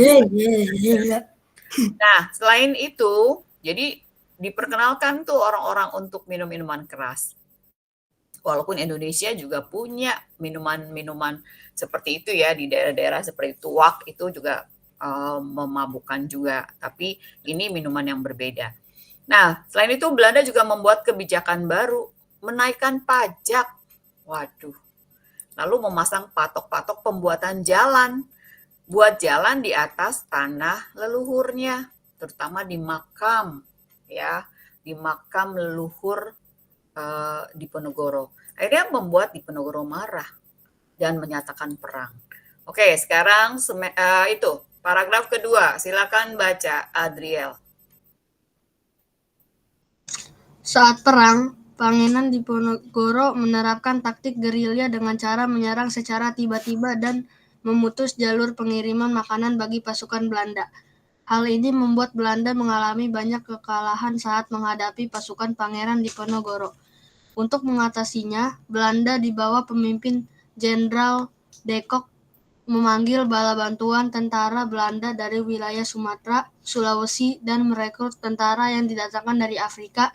Nah, selain itu, jadi diperkenalkan tuh orang-orang untuk minum minuman keras. Walaupun Indonesia juga punya minuman-minuman seperti itu ya, di daerah-daerah seperti tuak itu juga memabukkan juga, tapi ini minuman yang berbeda. Nah, selain itu Belanda juga membuat kebijakan baru, menaikkan pajak. Waduh. Lalu memasang patok-patok pembuatan jalan. Buat jalan di atas tanah leluhurnya, terutama di makam ya, di makam leluhur Diponegoro. Akhirnya membuat Diponegoro marah dan menyatakan perang. Oke, sekarang itu paragraf kedua, silakan baca Adriel. Saat perang, Pangeran Diponegoro menerapkan taktik gerilya dengan cara menyerang secara tiba-tiba dan memutus jalur pengiriman makanan bagi pasukan Belanda. Hal ini membuat Belanda mengalami banyak kekalahan saat menghadapi pasukan Pangeran Diponegoro. Untuk mengatasinya, Belanda di bawah pemimpin Jenderal de Kock memanggil bala bantuan tentara Belanda dari wilayah Sumatera, Sulawesi, dan merekrut tentara yang didatangkan dari Afrika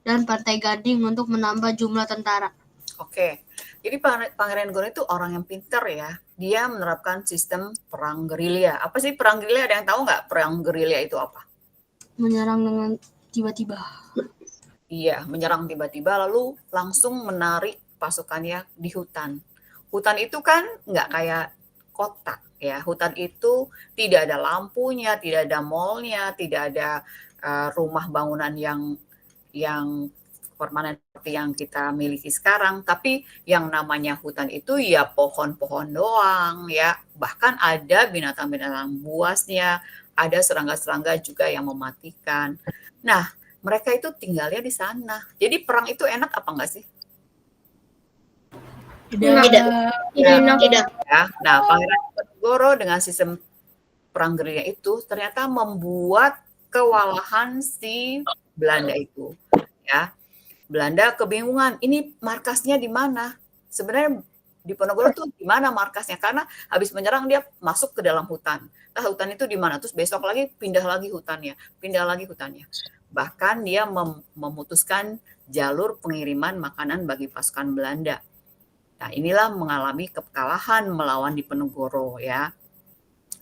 dan Pantai Gading untuk menambah jumlah tentara. Oke, jadi Pangeran Diponegoro itu orang yang pintar ya. Dia menerapkan sistem perang gerilya. Apa sih perang gerilya? Ada yang tahu nggak perang gerilya itu apa? Menyerang dengan tiba-tiba. Iya, menyerang tiba-tiba lalu langsung menarik pasukannya di hutan. Hutan itu kan nggak kayak kota ya. Hutan itu tidak ada lampunya, tidak ada mallnya, tidak ada rumah bangunan yang permanen seperti yang kita miliki sekarang, tapi yang namanya hutan itu ya pohon-pohon doang ya, bahkan ada binatang-binatang buasnya, ada serangga-serangga juga yang mematikan. Nah, mereka itu tinggalnya di sana. Jadi perang itu enak apa enggak sih? Tidak. Ya. Nah, Pangeran Diponegoro dengan sistem perang gerilya itu ternyata membuat kewalahan si Belanda itu ya. Belanda kebingungan, ini markasnya di mana? Sebenarnya Diponegoro tuh di mana markasnya? Karena habis menyerang dia masuk ke dalam hutan. Nah, hutan itu di mana? Terus besok lagi pindah lagi hutannya. Bahkan dia memutuskan jalur pengiriman makanan bagi pasukan Belanda. Nah, inilah mengalami kekalahan melawan Diponegoro ya.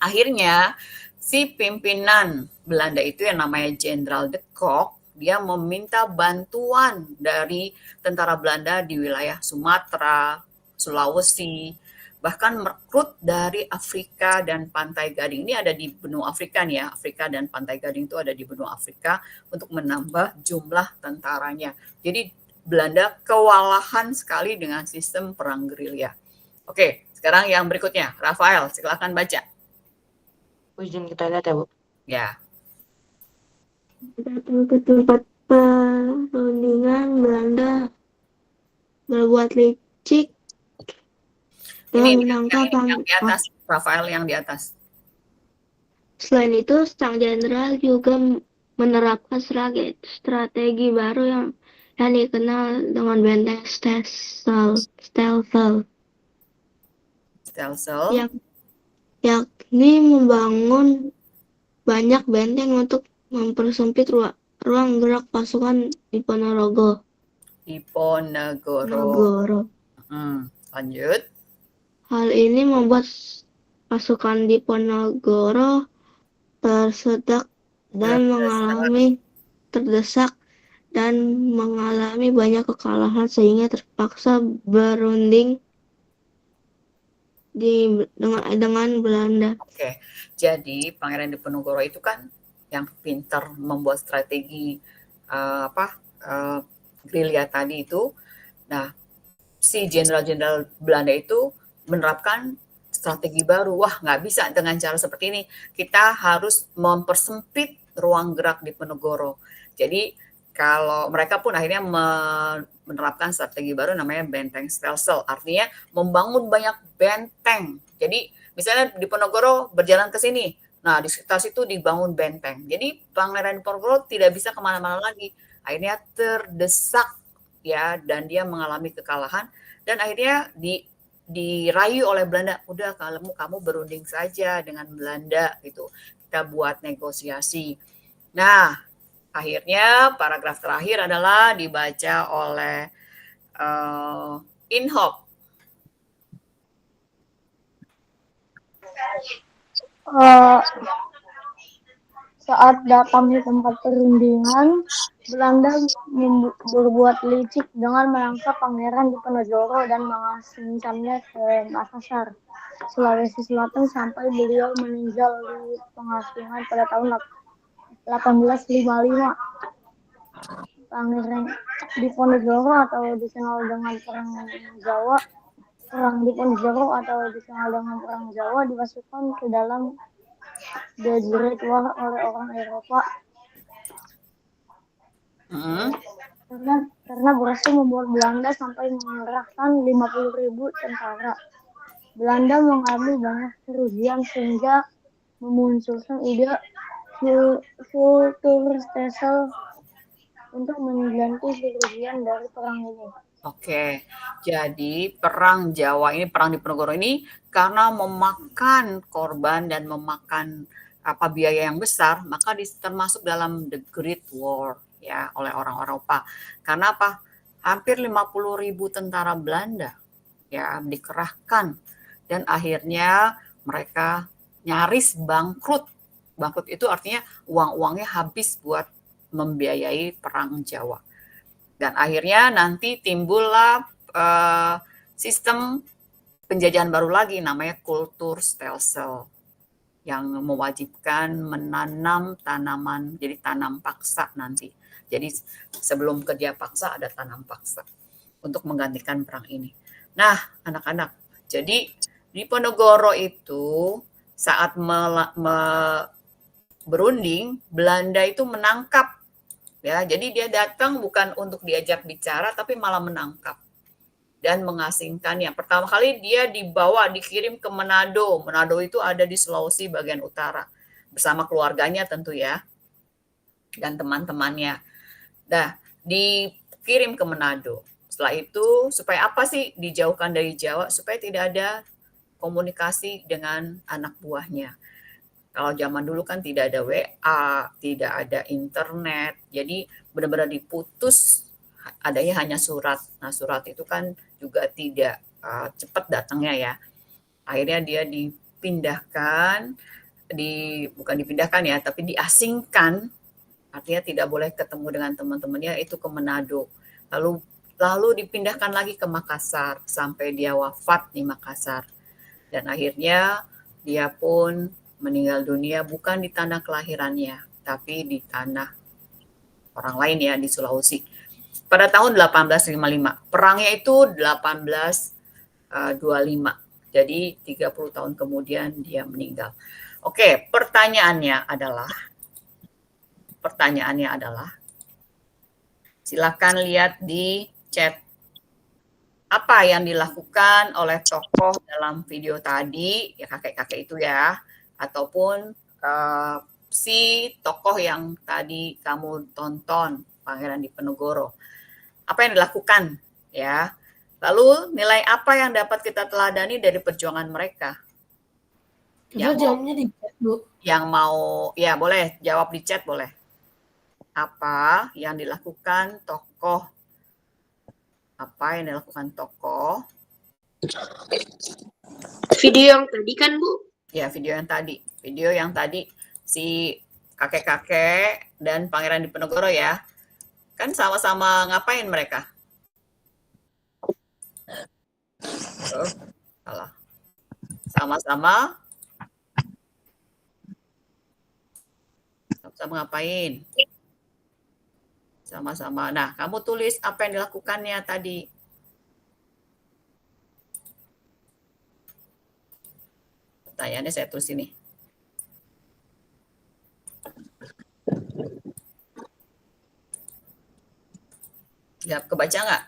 Akhirnya si pimpinan Belanda itu yang namanya Jenderal de Kock, dia meminta bantuan dari tentara Belanda di wilayah Sumatera, Sulawesi, bahkan merekrut dari Afrika dan Pantai Gading. Ini ada di benua Afrika nih ya, Afrika dan Pantai Gading itu ada di benua Afrika untuk menambah jumlah tentaranya. Jadi Belanda kewalahan sekali dengan sistem perang gerilya. Oke, sekarang yang berikutnya, Rafael, silakan baca. Izin kita lihat ya, Bu. Ya. Datang ke tempat perundingan, Belanda berbuat licik dan menangkap yang di atas, Rafael yang di atas. Selain itu, sang jenderal juga menerapkan strategi baru yang dikenal dengan benteng Stelsel, yakni membangun banyak benteng untuk mempersempit ruang gerak pasukan Diponegoro. Lanjut. Hal ini membuat pasukan Diponegoro terdesak dan mengalami banyak kekalahan sehingga terpaksa berunding dengan Belanda. Oke, jadi Pangeran Diponegoro itu kan yang pintar membuat strategi gerilya tadi itu, Nah, si jenderal-jenderal Belanda itu menerapkan strategi baru. Wah, nggak bisa dengan cara seperti ini. Kita harus mempersempit ruang gerak di Penegoro. Jadi kalau mereka pun akhirnya menerapkan strategi baru namanya benteng stelsel. Artinya membangun banyak benteng. Jadi misalnya di Penegoro berjalan ke sini. Nah, di sekitar situ dibangun benteng. Jadi Pangeran Diponegoro tidak bisa kemana-mana lagi. Akhirnya terdesak ya, dan dia mengalami kekalahan dan akhirnya dirayu oleh Belanda, udah kamu berunding saja dengan Belanda gitu, kita buat negosiasi. Nah, akhirnya paragraf terakhir adalah dibaca oleh Inhofe. Saat datang di tempat perundingan, Belanda berbuat licik dengan menangkap Pangeran Diponegoro dan mengasingkannya ke Makassar, Sulawesi Selatan sampai beliau meninggal di pengasingan pada tahun 1855. Pangeran Diponegoro atau dikenal dengan Perang Diponegoro atau dikenal dengan Perang Jawa dimasukkan ke dalam Deseret War oleh orang Eropa karena berhasil membuat Belanda sampai mengerahkan 50.000 tentara. Belanda mengalami banyak kerugian sehingga memunculkan ide Kulturstelsel untuk mengganti kerugian dari perang ini. Oke, jadi perang Jawa ini, perang Diponegoro ini karena memakan korban dan memakan biaya yang besar, maka termasuk dalam the Great War ya oleh orang Eropa. Karena apa? Hampir 50.000 tentara Belanda ya dikerahkan dan akhirnya mereka nyaris bangkrut. Bangkrut itu artinya uang-uangnya habis buat membiayai perang Jawa. Dan akhirnya nanti timbullah sistem penjajahan baru lagi namanya Kulturstelsel yang mewajibkan menanam tanaman, jadi tanam paksa nanti. Jadi sebelum kerja paksa ada tanam paksa untuk menggantikan perang ini. Nah, anak-anak, jadi Diponegoro itu saat berunding, Belanda itu menangkap. Ya, jadi dia datang bukan untuk diajak bicara, tapi malah menangkap dan mengasingkannya. Pertama kali dia dikirim ke Manado. Manado itu ada di Sulawesi bagian utara bersama keluarganya tentu ya dan teman-temannya. Nah, dikirim ke Manado. Setelah itu supaya apa sih dijauhkan dari Jawa? Supaya tidak ada komunikasi dengan anak buahnya. Kalau zaman dulu kan tidak ada WA, tidak ada internet, jadi benar-benar diputus, adanya hanya surat. Nah, surat itu kan juga tidak cepat datangnya ya. Akhirnya dia dipindahkan, bukan dipindahkan ya, tapi diasingkan, artinya tidak boleh ketemu dengan teman-temannya, itu ke Manado. Lalu dipindahkan lagi ke Makassar, sampai dia wafat di Makassar. Dan akhirnya dia pun meninggal dunia bukan di tanah kelahirannya, tapi di tanah orang lain ya, di Sulawesi. Pada tahun 1855, perangnya itu 1825, jadi 30 tahun kemudian dia meninggal. Oke, pertanyaannya adalah, silakan lihat di chat. Apa yang dilakukan oleh tokoh dalam video tadi, ya kakek-kakek itu ya, ataupun si tokoh yang tadi kamu tonton, Pangeran Diponegoro. Apa yang dilakukan ya? Lalu nilai apa yang dapat kita teladani dari perjuangan mereka? Kita jawabnya di chat, Bu. Yang mau, ya boleh jawab di chat boleh. Apa yang dilakukan tokoh? Apa yang dilakukan tokoh? Video yang tadi kan, Bu? Ya, video yang tadi si kakek-kakek dan Pangeran Diponegoro ya. Kan sama-sama ngapain mereka? Salah. Sama-sama ngapain? Sama-sama. Nah, kamu tulis apa yang dilakukannya tadi. Pertanyaannya saya tulis ini. Ya, kebaca nggak?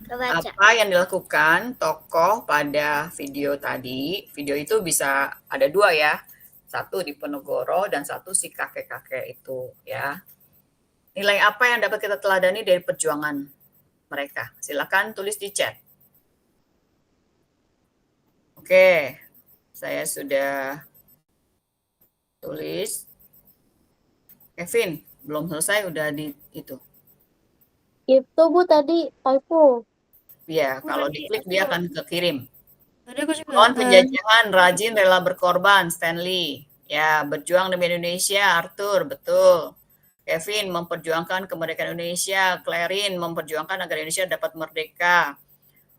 Kebaca. Apa yang dilakukan tokoh pada video tadi? Video itu bisa ada dua ya. Satu Diponegoro dan satu si kakek-kakek itu ya. Nilai apa yang dapat kita teladani dari perjuangan mereka? Silakan tulis di chat. Oke, saya sudah tulis. Kevin, belum selesai udah di itu. Itu Bu tadi typo. Ya, kalau diklik dia akan kekirim. Tadi aku juga Melawan penjajahan, rajin, rela berkorban, Stanley. Ya, berjuang demi Indonesia, Arthur, betul. Kevin, memperjuangkan kemerdekaan Indonesia. Clarin, memperjuangkan agar Indonesia dapat merdeka.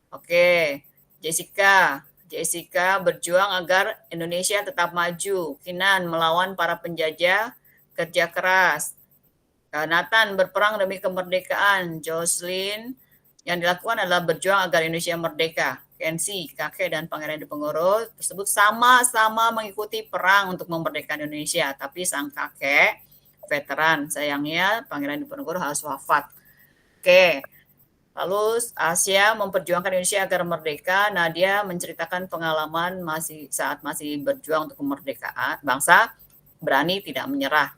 Oke, Jessica, berjuang agar Indonesia tetap maju. Kinan, melawan para penjajah, kerja keras. Nathan, berperang demi kemerdekaan. Jocelyn, yang dilakukan adalah berjuang agar Indonesia merdeka. Kensi, kakek dan Pangeran Diponegoro tersebut sama-sama mengikuti perang untuk memerdekakan Indonesia. Tapi sang kakek veteran, sayangnya Pangeran Diponegoro harus wafat. Oke, lalu Asia memperjuangkan Indonesia agar merdeka. Nadia menceritakan pengalaman saat masih berjuang untuk kemerdekaan bangsa, berani tidak menyerah.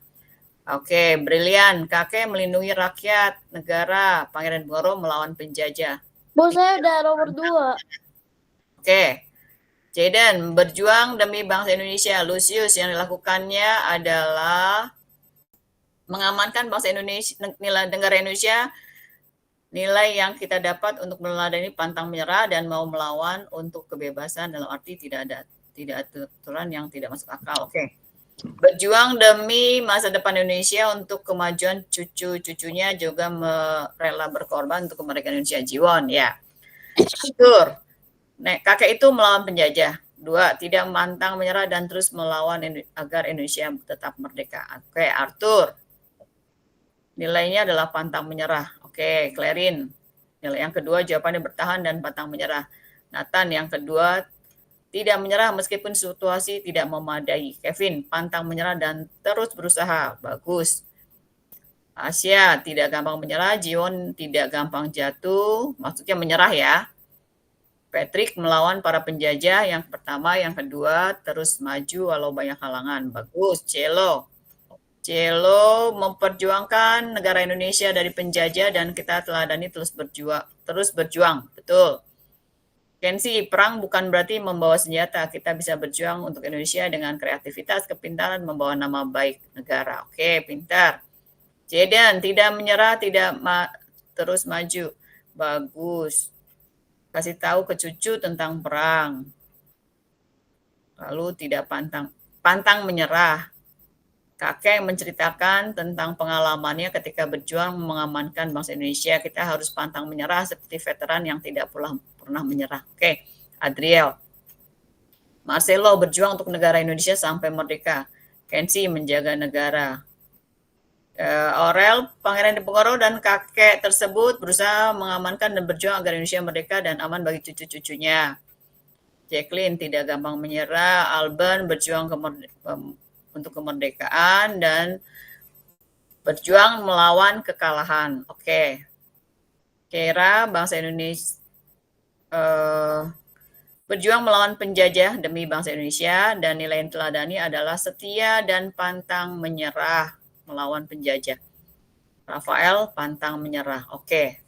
Oke, brilian. Kakek melindungi rakyat, negara. Pangeran Diponegoro melawan penjajah. Bu, saya udah nomor 2. Oke. Jaden, berjuang demi bangsa Indonesia. Lucius, yang dilakukannya adalah mengamankan bangsa Indonesia, negara Indonesia. Nilai yang kita dapat untuk meneladani pantang menyerah dan mau melawan untuk kebebasan, dalam arti tidak ada aturan yang tidak masuk akal. Oke. Berjuang demi masa depan Indonesia untuk kemajuan cucu-cucunya, juga rela berkorban untuk kemerdekaan Indonesia. Jiwon, ya. Arthur, kakek itu melawan penjajah. 2, tidak pantang menyerah dan terus melawan agar Indonesia tetap merdeka. Oke, Arthur, nilainya adalah pantang menyerah. Oke, Clarin, nilai yang kedua jawabannya bertahan dan pantang menyerah. Nathan, yang kedua tidak menyerah meskipun situasi tidak memadai. Kevin, pantang menyerah dan terus berusaha. Bagus. Asia, tidak gampang menyerah. Jiwon, tidak gampang jatuh. Maksudnya menyerah ya. Patrick, melawan para penjajah. Yang pertama, yang kedua, terus maju walau banyak halangan. Bagus. Cello, memperjuangkan negara Indonesia dari penjajah dan kita teladani terus berjuang. Betul. Kensi, perang bukan berarti membawa senjata. Kita bisa berjuang untuk Indonesia dengan kreativitas, kepintaran, membawa nama baik negara. Oke, pintar. Jaden, tidak menyerah, terus maju. Bagus. Kasih tahu ke cucu tentang perang. Lalu tidak pantang menyerah. Kakek menceritakan tentang pengalamannya ketika berjuang mengamankan bangsa Indonesia. Kita harus pantang menyerah seperti veteran yang tidak pernah menyerah. Oke, Adriel. Marcelo, berjuang untuk negara Indonesia sampai merdeka. Kensi, menjaga negara. Aurel, Pangeran Diponegoro dan kakek tersebut berusaha mengamankan dan berjuang agar Indonesia merdeka dan aman bagi cucu-cucunya. Jacqueline, tidak gampang menyerah. Alban, berjuang untuk kemerdekaan dan berjuang melawan kekalahan. Oke. Kera, bangsa Indonesia berjuang melawan penjajah demi bangsa Indonesia dan nilai yang teladani adalah setia dan pantang menyerah melawan penjajah. Rafael, pantang menyerah. Oke.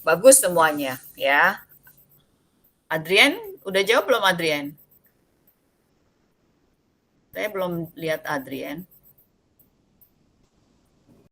Bagus semuanya ya. Adrian, udah jawab belum Adrian? Saya belum lihat Adrian.